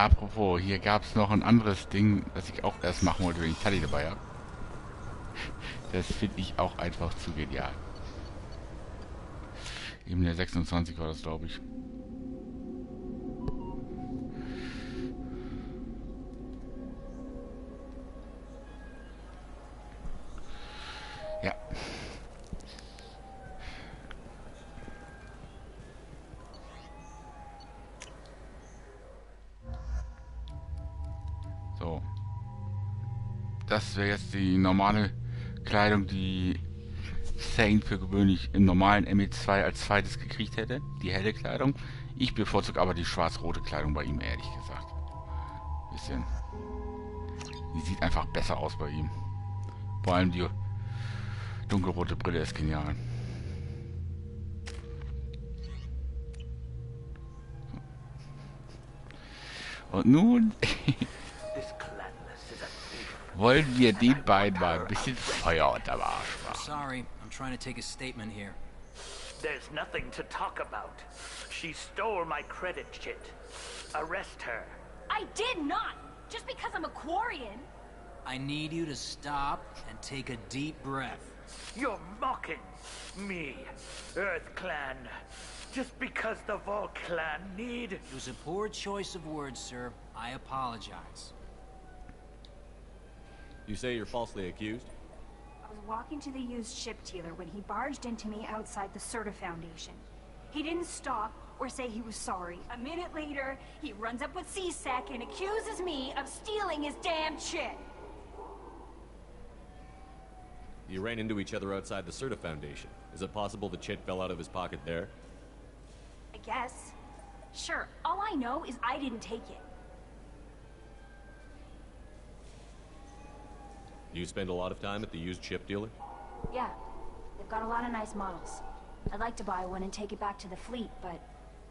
Apropos, hier gab es noch ein anderes Ding, das ich auch erst machen wollte, wenn ich Tali dabei habe. Das finde ich auch einfach zu genial. Eben der 26 war das, glaube ich. Ja. das wäre jetzt die normale Kleidung, die Saint für gewöhnlich im normalen ME2 als zweites gekriegt hätte. Die helle Kleidung. Ich bevorzuge aber die schwarz-rote Kleidung bei ihm, ehrlich gesagt. Bisschen. Die sieht einfach besser aus bei ihm. Vor allem die dunkelrote Brille ist genial. Und nun wollen wir den beiden mal ein bisschen Feuer unterm Arsch machen. Sorry, I'm trying to take a statement here. There's nothing to talk about. She stole my credit chit. Arrest her. I did not! Just because I'm a Quarian! I need you to stop and take a deep breath. You're mocking me, Earth Clan. Just because the Vol Clan need... It was a poor choice of words, sir. I apologize. You say you're falsely accused? I was walking to the used ship dealer when he barged into me outside the Serta Foundation. He didn't stop or say he was sorry. A minute later, he runs up with C-Sec and accuses me of stealing his damn chit. You ran into each other outside the Serta Foundation. Is it possible the chit fell out of his pocket there? I guess. Sure, all I know is I didn't take it. Do you spend a lot of time at the used ship dealer? Yeah, they've got a lot of nice models. I'd like to buy one and take it back to the fleet, but...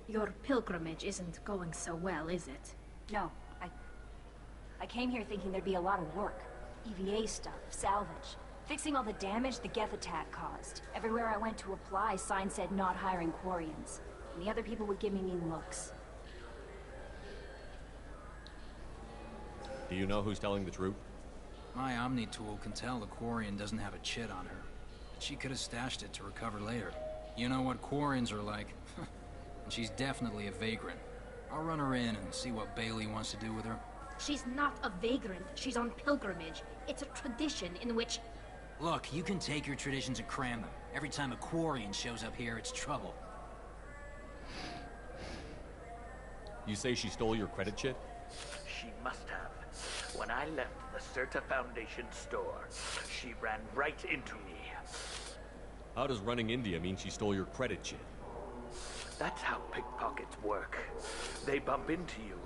Your pilgrimage isn't going so well, is it? No, I came here thinking there'd be a lot of work. EVA stuff, salvage. Fixing all the damage the Geth attack caused. Everywhere I went to apply, signs said not hiring Quarians. And the other people would give me mean looks. Do you know who's telling the truth? My Omni tool can tell the Quarian doesn't have a chit on her. But she could have stashed it to recover later. You know what Quarians are like. And she's definitely a vagrant. I'll run her in and see what Bailey wants to do with her. She's not a vagrant. She's on pilgrimage. It's a tradition in which... Look, you can take your traditions and cram them. Every time a Quarian shows up here, it's trouble. You say she stole your credit chit? She must have. When I left the Serta Foundation store, she ran right into me. How does running India mean she stole your credit chit? That's how pickpockets work. They bump into you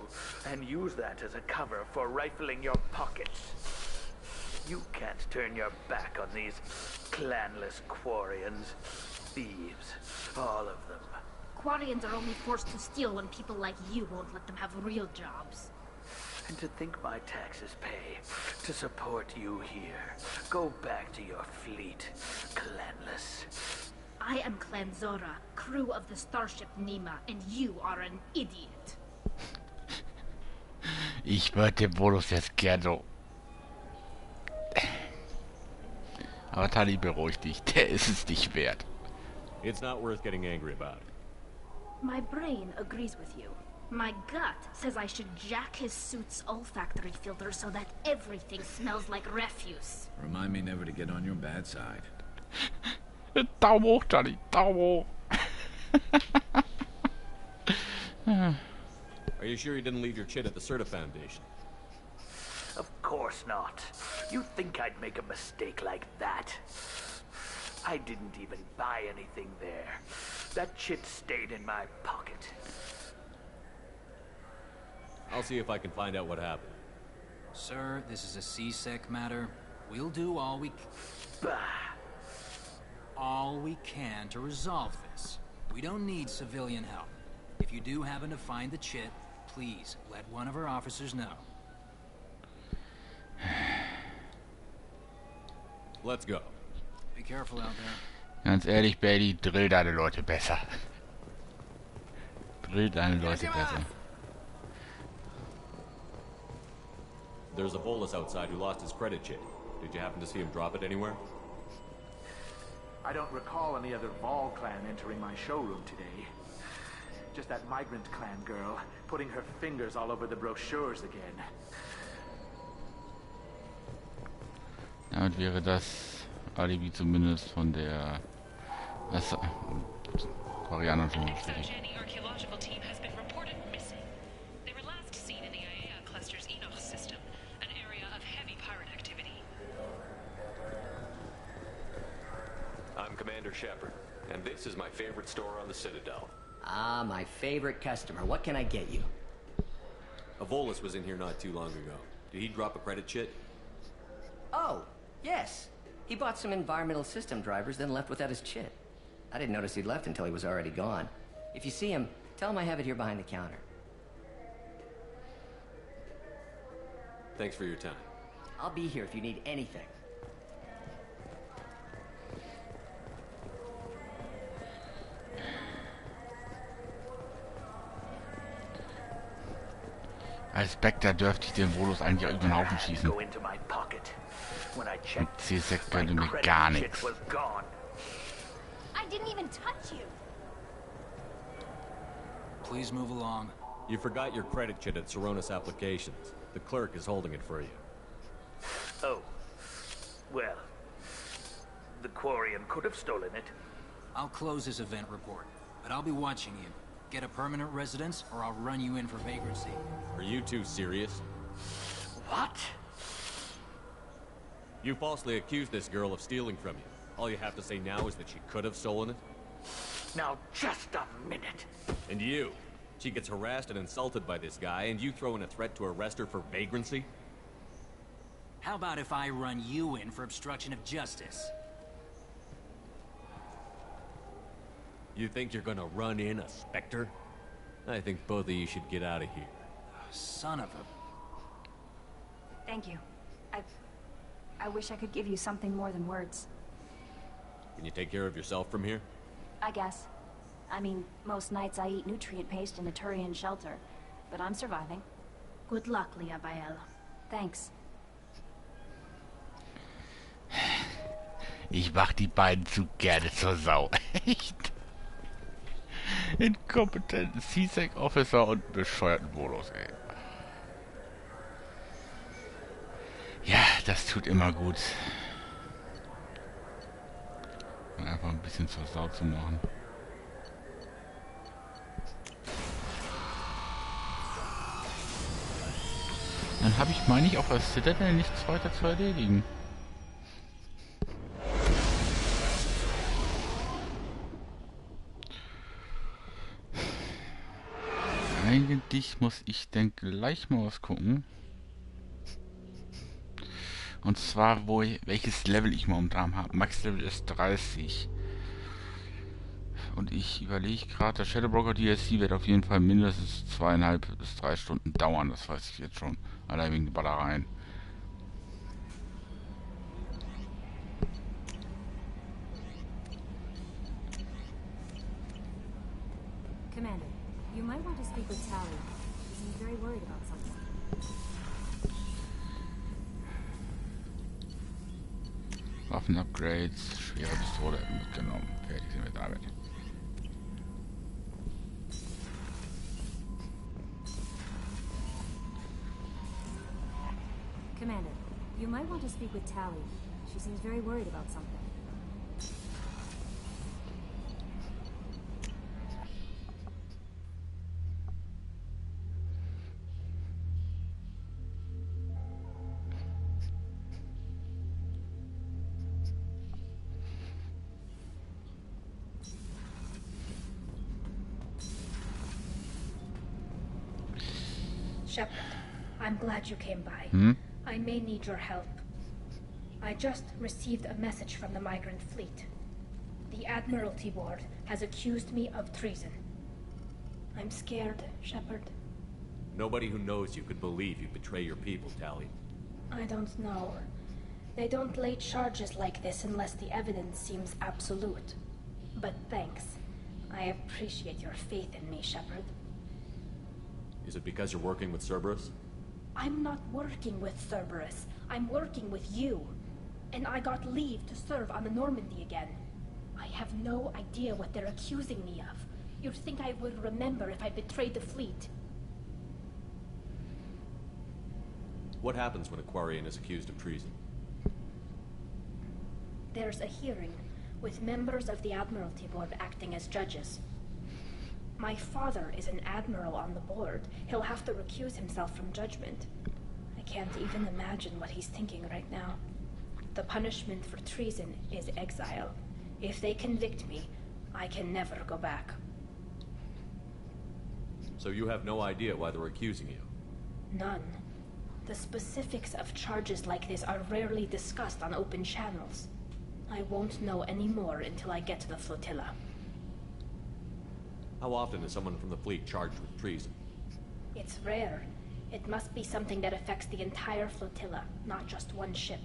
and use that as a cover for rifling your pockets. You can't turn your back on these clanless Quarians. Thieves, all of them. Quarians are only forced to steal when people like you won't let them have real jobs. And to think my taxes pay to support you here. Go back to your fleet, clanless. I am Clan Zora, crew of the starship Nima, and you are an idiot. Ich würde den Bonus jetzt gerne so. Aber Tali, beruhig dich, der ist es nicht wert. It's not worth getting angry about. My brain agrees with you. My gut says I should jack his suit's olfactory filter so that everything smells like refuse. Remind me never to get on your bad side. Daumen hoch, Tali, Daumen hoch. Are you sure you didn't leave your chit at the Serta Foundation? Of course not. You think I'd make a mistake like that? I didn't even buy anything there. That chit stayed in my pocket. I'll see if I can find out what happened. Sir, this is a C-Sec matter. We'll do all we can to resolve this. We don't need civilian help. If you do happen to find the chit, please let one of our officers know. Let's go. Be careful out there. Ganz ehrlich, Bailey, drill deine Leute besser. Drill deine Leute besser. There's a bolus outside who lost his credit chit. Did you happen to see him drop it anywhere? I don't recall any other Vol clan entering my showroom today. Just that migrant clan girl putting her fingers all over the brochures again. Damit wäre das Alibi zumindest von der koreanischen Industrie. Commander Shepard, and this is my favorite store on the Citadel. Ah, my favorite customer. What can I get you? Avolis was in here not too long ago. Did he drop a credit chit? Oh, yes. He bought some environmental system drivers, then left without his chit. I didn't notice he'd left until he was already gone. If you see him, tell him I have it here behind the counter. Thanks for your time. I'll be here if you need anything. Als Spectre dürfte ich den Volus eigentlich auch über den Haufen schießen. Und C-Sec könnte mir gar nichts. I didn't even touch you. Please move along. You forgot your credit chit at Seronis Applications. The clerk is holding it for you. Oh. Well. The Quarian could have stolen it. I'll close this event report, but I'll be watching you. Get a permanent residence, or I'll run you in for vagrancy. Are you two serious? What? You falsely accused this girl of stealing from you. All you have to say now is that she could have stolen it? Now, just a minute. And you? She gets harassed and insulted by this guy, and you throw in a threat to arrest her for vagrancy? How about if I run you in for obstruction of justice? You think you're gonna run in a Spectre? I think both of you should get out of here. Son of a... Thank you. I wish I could give you something more than words. Can you take care of yourself from here? I guess. I mean, most nights I eat nutrient paste in a Turian shelter, but I'm surviving. Good luck, Liabael. Thanks. Ich mach die beiden zu gerne zur Sau. Echt? Inkompetenten C-Sec-Officer und bescheuerten Volus, ey. Ja, das tut immer gut. Und einfach ein bisschen zur Sau zu machen. Dann habe ich, meine ich, auf der Citadel nichts weiter zu erledigen. Eigentlich muss ich denn gleich mal was gucken. Und zwar, welches Level ich momentan habe. Max-Level ist 30. Und ich überlege gerade, der Shadowbroker DLC wird auf jeden Fall mindestens 2,5 bis 3 Stunden dauern. Das weiß ich jetzt schon. Allein wegen der Ballereien. Commander, you might want to speak with Tally. She seems very worried about something. Waffen-Upgrades, schwere Pistole mitgenommen. Fertig sind wir damit. Commander, you might want to speak with Tally. She seems very worried about something. Shepard, I'm glad you came by. I may need your help. I just received a message from the migrant fleet. The Admiralty Board has accused me of treason. I'm scared, Shepard. Nobody who knows you could believe you betray your people, Tally. I don't know. They don't lay charges like this unless the evidence seems absolute. But thanks. I appreciate your faith in me, Shepard. Is it because you're working with Cerberus? I'm not working with Cerberus. I'm working with you. And I got leave to serve on the Normandy again. I have no idea what they're accusing me of. You'd think I would remember if I betrayed the fleet. What happens when a Quarian is accused of treason? There's a hearing, with members of the Admiralty Board acting as judges. My father is an admiral on the board. He'll have to recuse himself from judgment. I can't even imagine what he's thinking right now. The punishment for treason is exile. If they convict me, I can never go back. So you have no idea why they're accusing you? None. The specifics of charges like this are rarely discussed on open channels. I won't know any more until I get to the flotilla. How often is someone from the fleet charged with treason? It's rare. It must be something that affects the entire flotilla, not just one ship.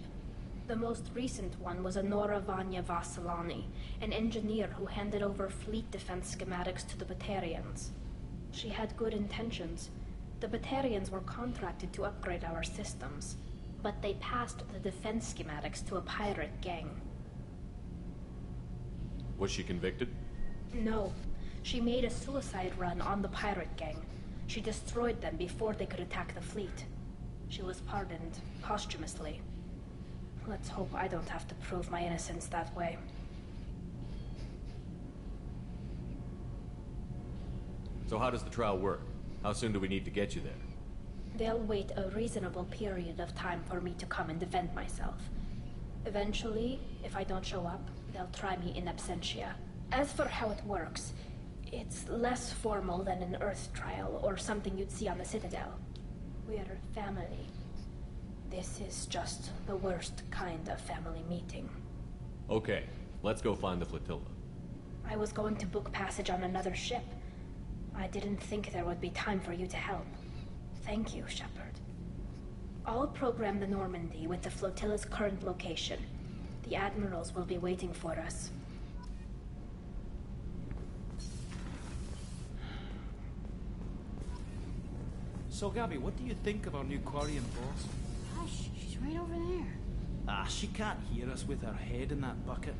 The most recent one was Honora Vanya Vasilani, an engineer who handed over fleet defense schematics to the Batarians. She had good intentions. The Batarians were contracted to upgrade our systems, but they passed the defense schematics to a pirate gang. Was she convicted? No. She made a suicide run on the pirate gang. She destroyed them before they could attack the fleet. She was pardoned posthumously. Let's hope I don't have to prove my innocence that way. So how does the trial work? How soon do we need to get you there? They'll wait a reasonable period of time for me to come and defend myself. Eventually, if I don't show up, they'll try me in absentia. As for how it works, it's less formal than an Earth trial or something you'd see on the Citadel. We're family. This is just the worst kind of family meeting. Okay, let's go find the flotilla. I was going to book passage on another ship. I didn't think there would be time for you to help. Thank you, Shepard. I'll program the Normandy with the flotilla's current location. The admirals will be waiting for us. So, Gabby, what do you think of our new Quarian boss? Hush, she's right over there. Ah, she can't hear us with her head in that bucket.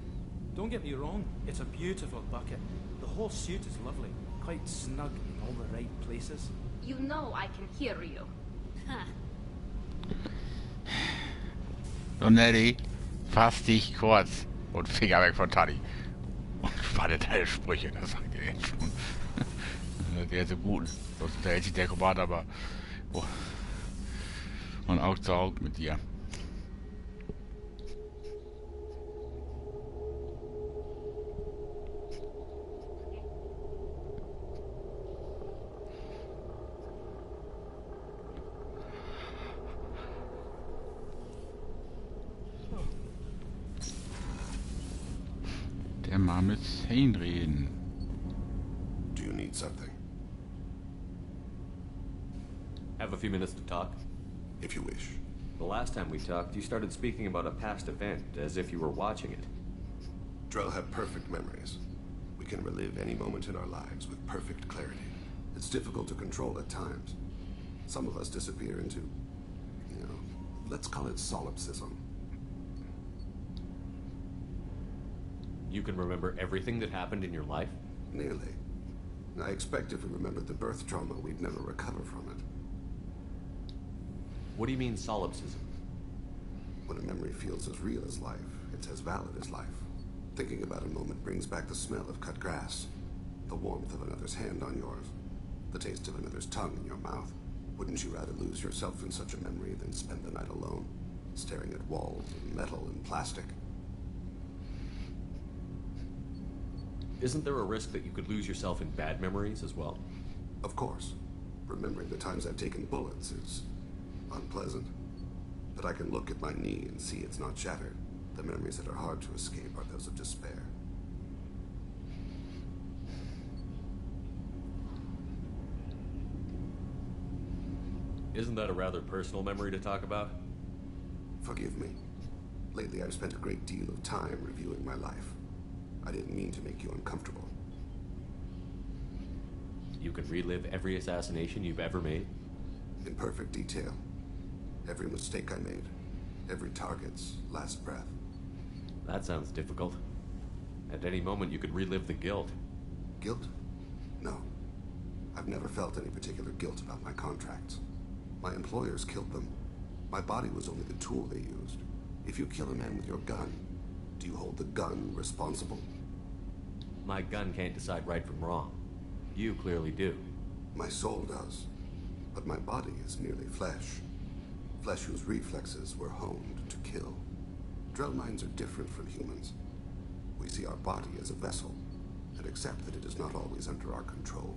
Don't get me wrong, it's a beautiful bucket. The whole suit is lovely, quite snug in all the right places. You know I can hear you. Huh. So, Nelly, fass dich kurz und Finger weg von Taddy. Und spannende Teilsprüche, das sagt ihr jetzt schon. Der ist so gut. Sonst unterhält sich der Kombat aber von Auge zu Auge mit dir. Der mal mit Zane reden. Do you need something? Have a few minutes to talk? If you wish. The last time we talked, you started speaking about a past event, as if you were watching it. Drell have perfect memories. We can relive any moment in our lives with perfect clarity. It's difficult to control at times. Some of us disappear into, let's call it solipsism. You can remember everything that happened in your life? Nearly. I expect if we remembered the birth trauma, we'd never recover from it. What do you mean, solipsism? When a memory feels as real as life, it's as valid as life. Thinking about a moment brings back the smell of cut grass, the warmth of another's hand on yours, the taste of another's tongue in your mouth. Wouldn't you rather lose yourself in such a memory than spend the night alone, staring at walls of metal and plastic? Isn't there a risk that you could lose yourself in bad memories as well? Of course. Remembering the times I've taken bullets is unpleasant. But I can look at my knee and see it's not shattered. The memories that are hard to escape are those of despair. Isn't that a rather personal memory to talk about? Forgive me. Lately I've spent a great deal of time reviewing my life. I didn't mean to make you uncomfortable. You can relive every assassination you've ever made? In perfect detail. Every mistake I made. Every target's last breath. That sounds difficult. At any moment you could relive the guilt. Guilt? No. I've never felt any particular guilt about my contracts. My employers killed them. My body was only the tool they used. If you kill a man with your gun, do you hold the gun responsible? My gun can't decide right from wrong. You clearly do. My soul does. But my body is merely flesh. Flesh whose reflexes were honed to kill. Drell minds are different from humans. We see our body as a vessel, and accept that it is not always under our control.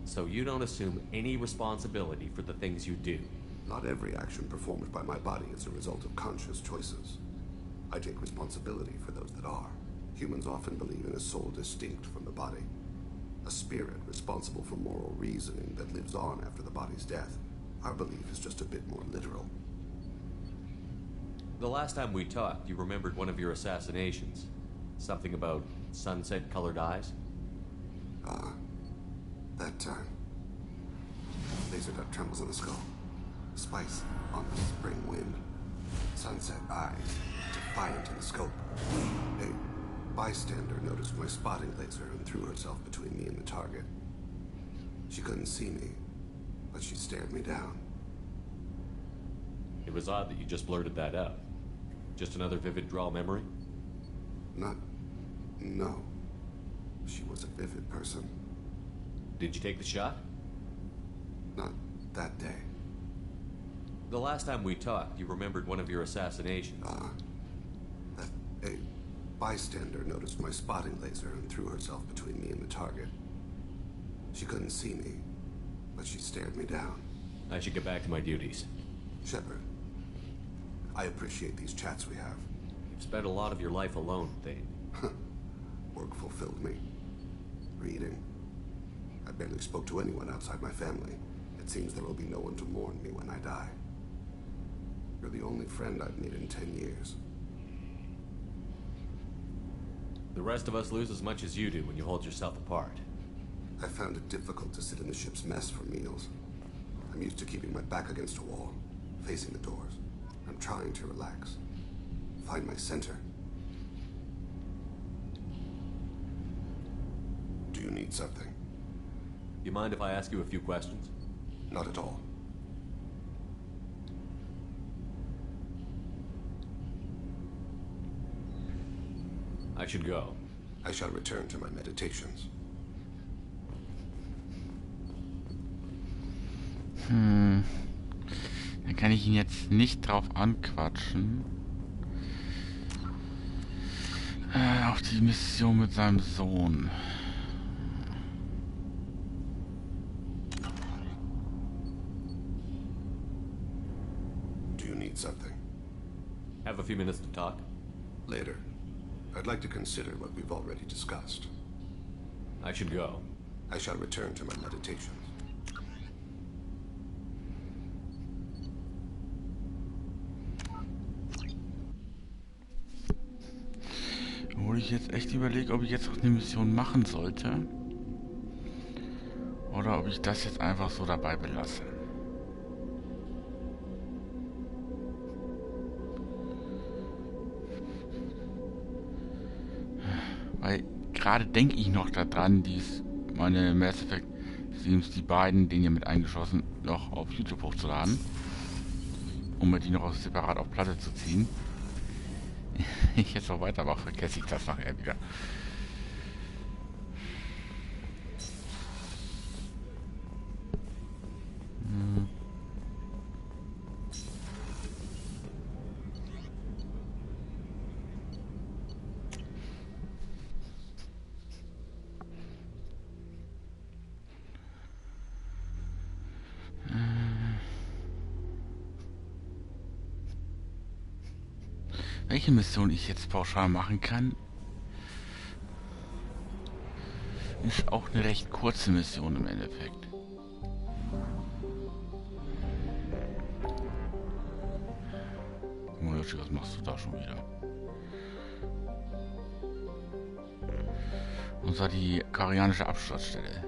So you don't assume any responsibility for the things you do? Not every action performed by my body is a result of conscious choices. I take responsibility for those that are. Humans often believe in a soul distinct from the body. A spirit responsible for moral reasoning that lives on after the body's death. Our belief is just a bit more literal. The last time we talked, you remembered one of your assassinations. Something about sunset-colored eyes? That time. Laser dot trembles in the skull. Spice on the spring wind. Sunset eyes, defiant in the scope. A bystander noticed my spotting laser and threw herself between me and the target. She couldn't see me, but she stared me down. It was odd that you just blurted that out. Just another vivid draw memory? No. She was a vivid person. Did you take the shot? Not that day. The last time we talked, you remembered one of your assassinations. A bystander noticed my spotting laser and threw herself between me and the target. She couldn't see me, but she stared me down. I should get back to my duties. Shepard, I appreciate these chats we have. You've spent a lot of your life alone, Thane. Work fulfilled me. Reading. I barely spoke to anyone outside my family. It seems there will be no one to mourn me when I die. You're the only friend I've made in 10 years. The rest of us lose as much as you do when you hold yourself apart. I found it difficult to sit in the ship's mess for meals. I'm used to keeping my back against a wall, facing the doors. I'm trying to relax. Find my center. Do you need something? You mind if I ask you a few questions? Not at all. I should go. I shall return to my meditations. Dann kann ich ihn jetzt nicht drauf anquatschen. Auf die Mission mit seinem Sohn. Do you need something? Have a few minutes to talk? Later. I'd like to consider what we've already discussed. I should go. I shall return to my meditations. Wo ich jetzt echt überlege, ob ich jetzt auch eine Mission machen sollte. Oder ob ich das jetzt einfach so dabei belasse. Weil gerade denke ich noch daran, meine Mass Effect Streams, die beiden, den hier mit eingeschossen, noch auf YouTube hochzuladen. Um mir die noch separat auf Platte zu ziehen. Ich jetzt noch weitermache, vergesse ich das nachher wieder. Welche Mission ich jetzt pauschal machen kann, ist auch eine recht kurze Mission im Endeffekt. Moyoshi, was machst du da schon wieder? Und zwar die koreanische Absturzstelle.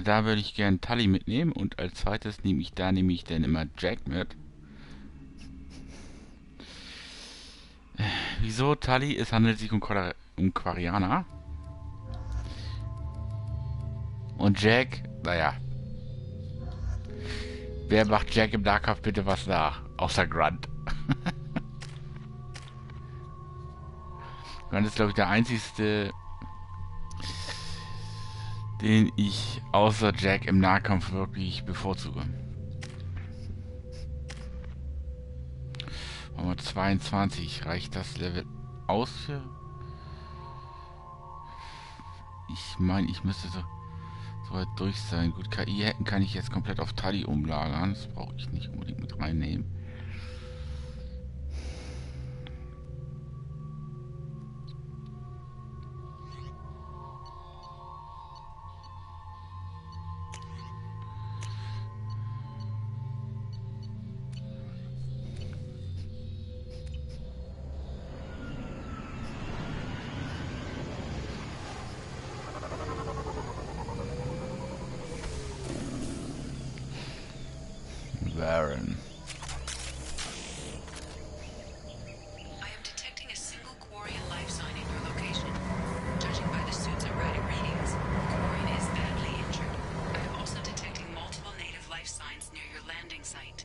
Da würde ich gerne Tully mitnehmen und als zweites nehme ich dann immer Jack mit. Wieso, Tali? Es handelt sich um Quarianer. Und Jack, naja. Wer macht Jack im Nahkampf bitte was nach? Außer Grunt. Grunt ist, glaube ich, der einzigste, den ich außer Jack im Nahkampf wirklich bevorzuge. Machen wir 22. Reicht das Level aus für... Ich meine, ich müsste so weit durch sein. Gut, KI hacken kann ich jetzt komplett auf Tali umlagern. Das brauche ich nicht unbedingt mit reinnehmen. Baron. I am detecting a single Quarian life sign in your location. Judging by the suit's erratic readings, Quarian is badly injured. I am also detecting multiple native life signs near your landing site.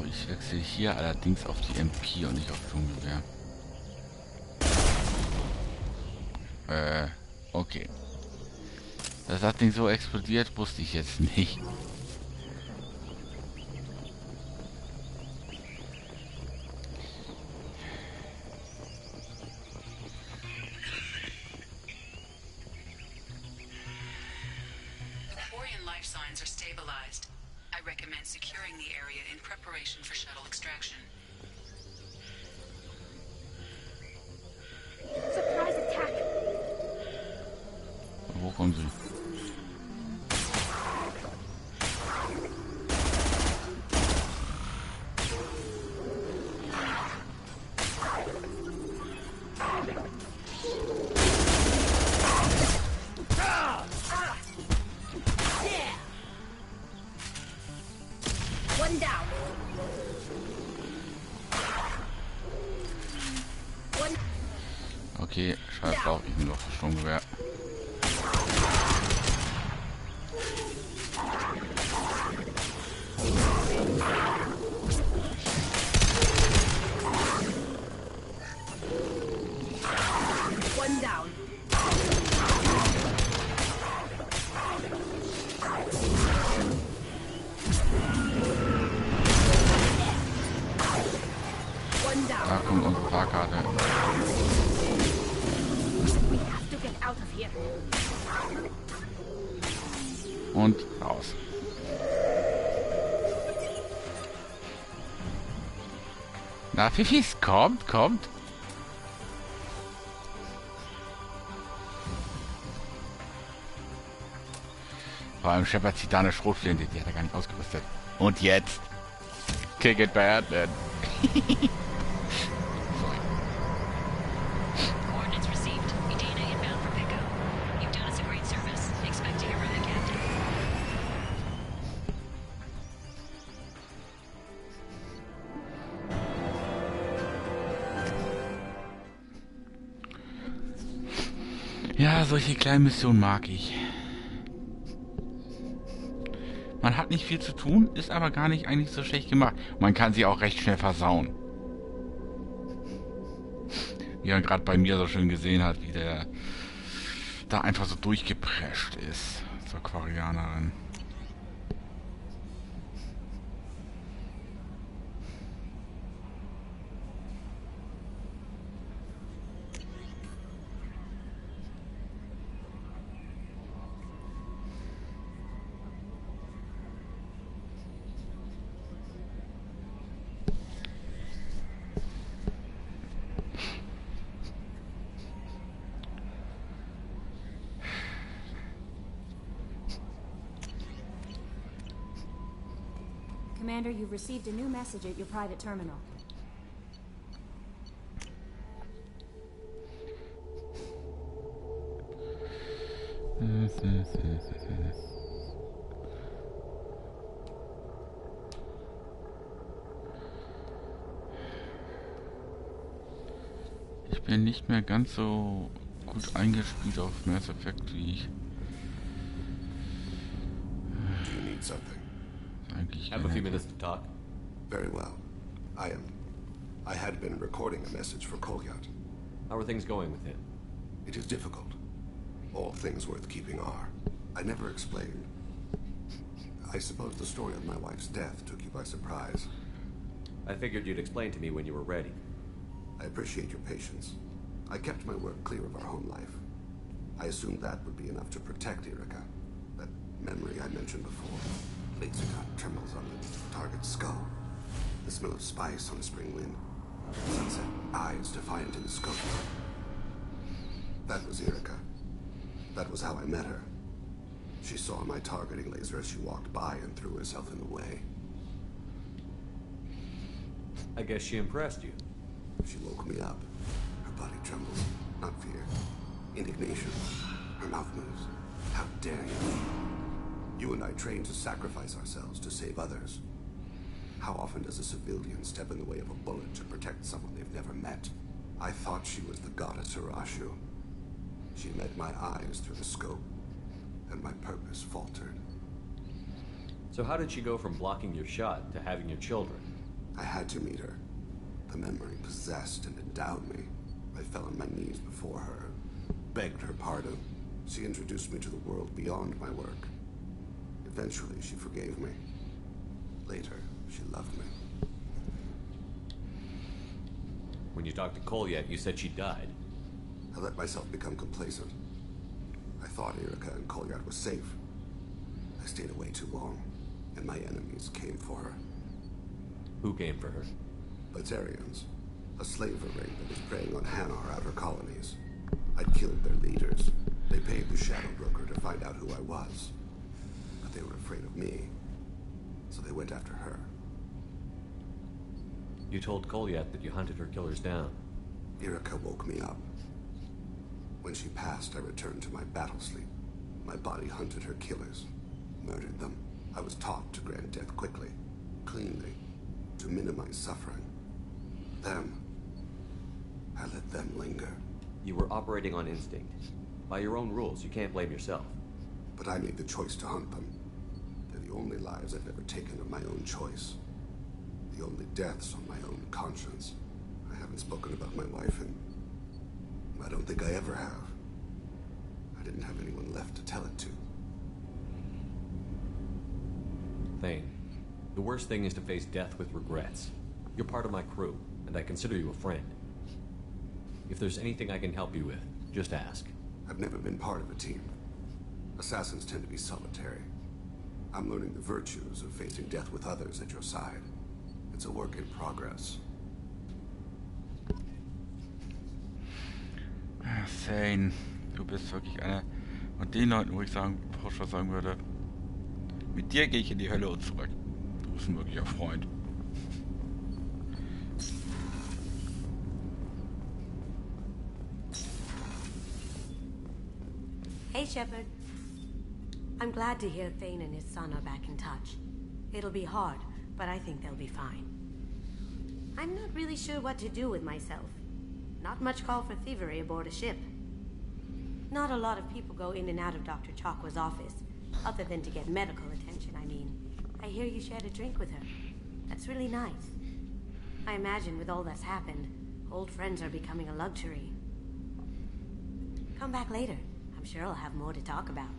Ich wechsle hier allerdings auf die MP und nicht auf Sturmgewehr. Okay. Dass das Ding so explodiert, wusste ich jetzt nicht. The Quarian life signs are stabilized. I recommend securing the area in preparation for shuttle extraction. Surprise attack! Wo kommen sie? One down. One. Okay, scheiß drauf, ich nehme doch das Sturmgewehr. One down. One down. Da kommt unsere Fahrkarte. We have to get out of here. Und raus. Na, Fifis, kommt, kommt. Vor allem Shepard zieht da eine Schrotflinte, die hat er gar nicht ausgerüstet. Und jetzt. Kick it by Admin. Coordinates received. Medina inbound for pickup. You've done us a great service. Expect to hear from the captain. Ja, solche kleinen Missionen mag ich. Man hat nicht viel zu tun, ist aber gar nicht eigentlich so schlecht gemacht. Man kann sie auch recht schnell versauen. Wie man gerade bei mir so schön gesehen hat, wie der da einfach so durchgeprescht ist zur Quarianerin. Commander, you've received a new message at your private terminal. Ich bin nicht mehr ganz so gut eingespielt auf Mass Effect wie ich. Do you need something? Eigentlich Have a few minutes to talk? Very well. I had been recording a message for Kolyat. How are things going with him? It is difficult. All things worth keeping are. I never explained. I suppose the story of my wife's death took you by surprise. I figured you'd explain to me when you were ready. I appreciate your patience. I kept my work clear of our home life. I assumed that would be enough to protect Erica. That memory I mentioned before. Laser dot trembles on the target's skull. The smell of spice on a spring wind. Sunset eyes defiant in the scope. That was Erica. That was how I met her. She saw my targeting laser as she walked by and threw herself in the way. I guess she impressed you. She woke me up. Her body trembles. Not fear. Indignation. Her mouth moves. How dare you? You and I trained to sacrifice ourselves to save others. How often does a civilian step in the way of a bullet to protect someone they've never met? I thought she was the goddess Hirashu. She met my eyes through the scope, and my purpose faltered. So how did she go from blocking your shot to having your children? I had to meet her. The memory possessed and endowed me. I fell on my knees before her, begged her pardon. She introduced me to the world beyond my work. Eventually, she forgave me. Later, she loved me. When you talked to Kolyat, you said she died. I let myself become complacent. I thought Erica and Kolyat was safe. I stayed away too long, and my enemies came for her. Who came for her? Batarians, a slaver ring that was preying on Hanar outer colonies. I'd killed their leaders. They paid the Shadow Broker to find out who I was. But they were afraid of me, so they went after her. You told Kolyat that you hunted her killers down. Erica woke me up. When she passed, I returned to my battle sleep. My body hunted her killers, murdered them. I was taught to grant death quickly, cleanly, to minimize suffering. I let them linger. You were operating on instinct. By your own rules, you can't blame yourself. But I made the choice to hunt them. They're the only lives I've ever taken of my own choice. The only deaths on my own conscience. I haven't spoken about my wife, and I don't think I ever have. I didn't have anyone left to tell it to. Thane, the worst thing is to face death with regrets. You're part of my crew, and I consider you a friend. If there's anything I can help you with, just ask. I've never been part of a team. Assassins tend to be solitary. I'm learning the virtues of facing death with others at your side. It's a work in progress. Thane, du bist wirklich einer von den Leuten, wo ich pauschal sagen würde, mit dir gehe ich in die Hölle und zurück. Du bist ein wirklicher Freund. Hey, Shepard. I'm glad to hear Thane and his son are back in touch. It'll be hard, but I think they'll be fine. I'm not really sure what to do with myself. Not much call for thievery aboard a ship. Not a lot of people go in and out of Dr. Chakwa's office, other than to get medical attention, I mean. I hear you shared a drink with her. That's really nice. I imagine with all that's happened, old friends are becoming a luxury. Come back later. I'm sure I'll have more to talk about.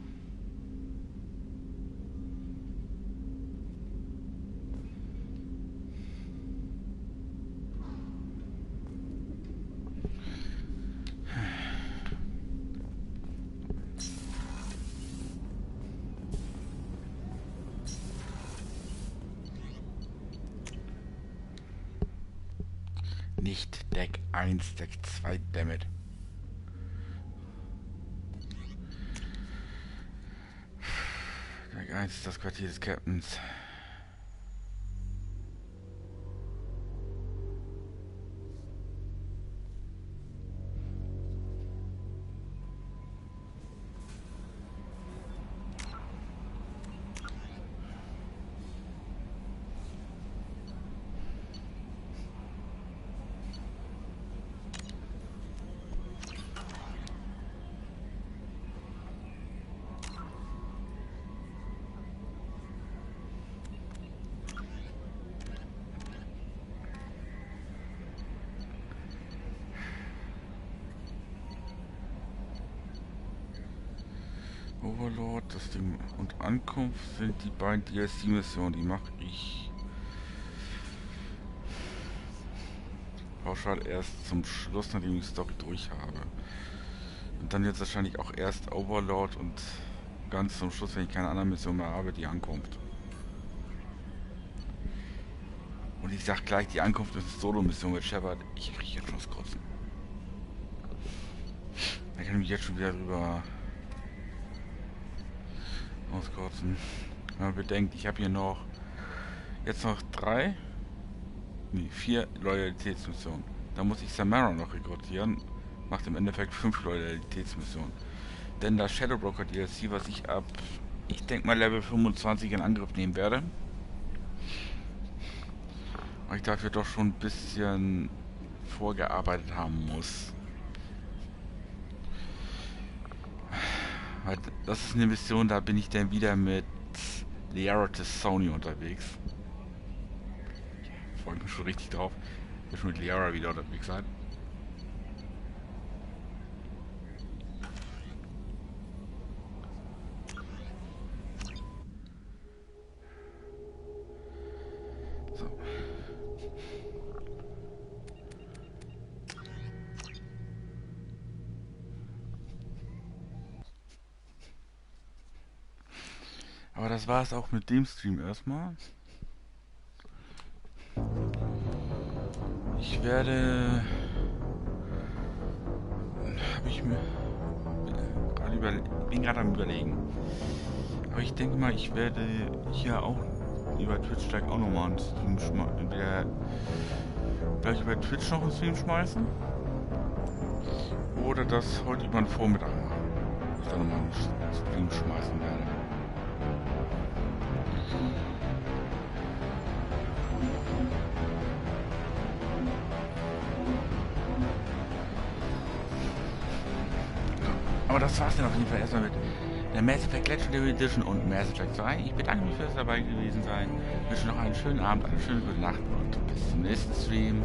Nicht Deck 1, Deck 2, dammit. Deck 1 ist das Quartier des Captains. Overlord, das Ding und Ankunft sind die beiden DLC-Missionen, die mache ich pauschal erst zum Schluss, nachdem ich die Story durch habe. Und dann jetzt wahrscheinlich auch erst Overlord und ganz zum Schluss, wenn ich keine andere Mission mehr habe, die Ankunft. Und ich sag gleich, die Ankunft ist eine Solo-Mission mit Shepard. Ich kriege jetzt schon das Kotzen. Da kann ich mich jetzt schon wieder drüber auskotzen. Wenn man bedenkt, ich habe hier noch jetzt noch 4 Loyalitätsmissionen. Da muss ich Samara noch rekrutieren. Macht im Endeffekt 5 Loyalitätsmissionen. Denn das Shadowbroker DLC, was ich ab, ich denke mal Level 25 in Angriff nehmen werde, weil ich dafür doch schon ein bisschen vorgearbeitet haben muss. Weil das ist eine Mission, da bin ich dann wieder mit Liara Sony unterwegs. Ich freue mich schon richtig drauf. Ich will schon mit Liara wieder unterwegs sein. Aber das war es auch mit dem Stream erstmal. Ich werde... bin gerade am Überlegen. Aber ich denke mal, ich werde hier auch über Twitch gleich auch nochmal einen Stream schmeißen. Gleich über Twitch noch einen Stream schmeißen. Oder das heute über den Vormittag machen. Dass ich dann nochmal einen Stream schmeißen werde. Aber das war's dann auf jeden Fall erstmal mit der Mass Effect Legendary Edition und Mass Effect 2. Ich bedanke mich fürs dabei gewesen sein. Ich wünsche noch einen schönen Abend, eine schöne gute Nacht und bis zum nächsten Stream.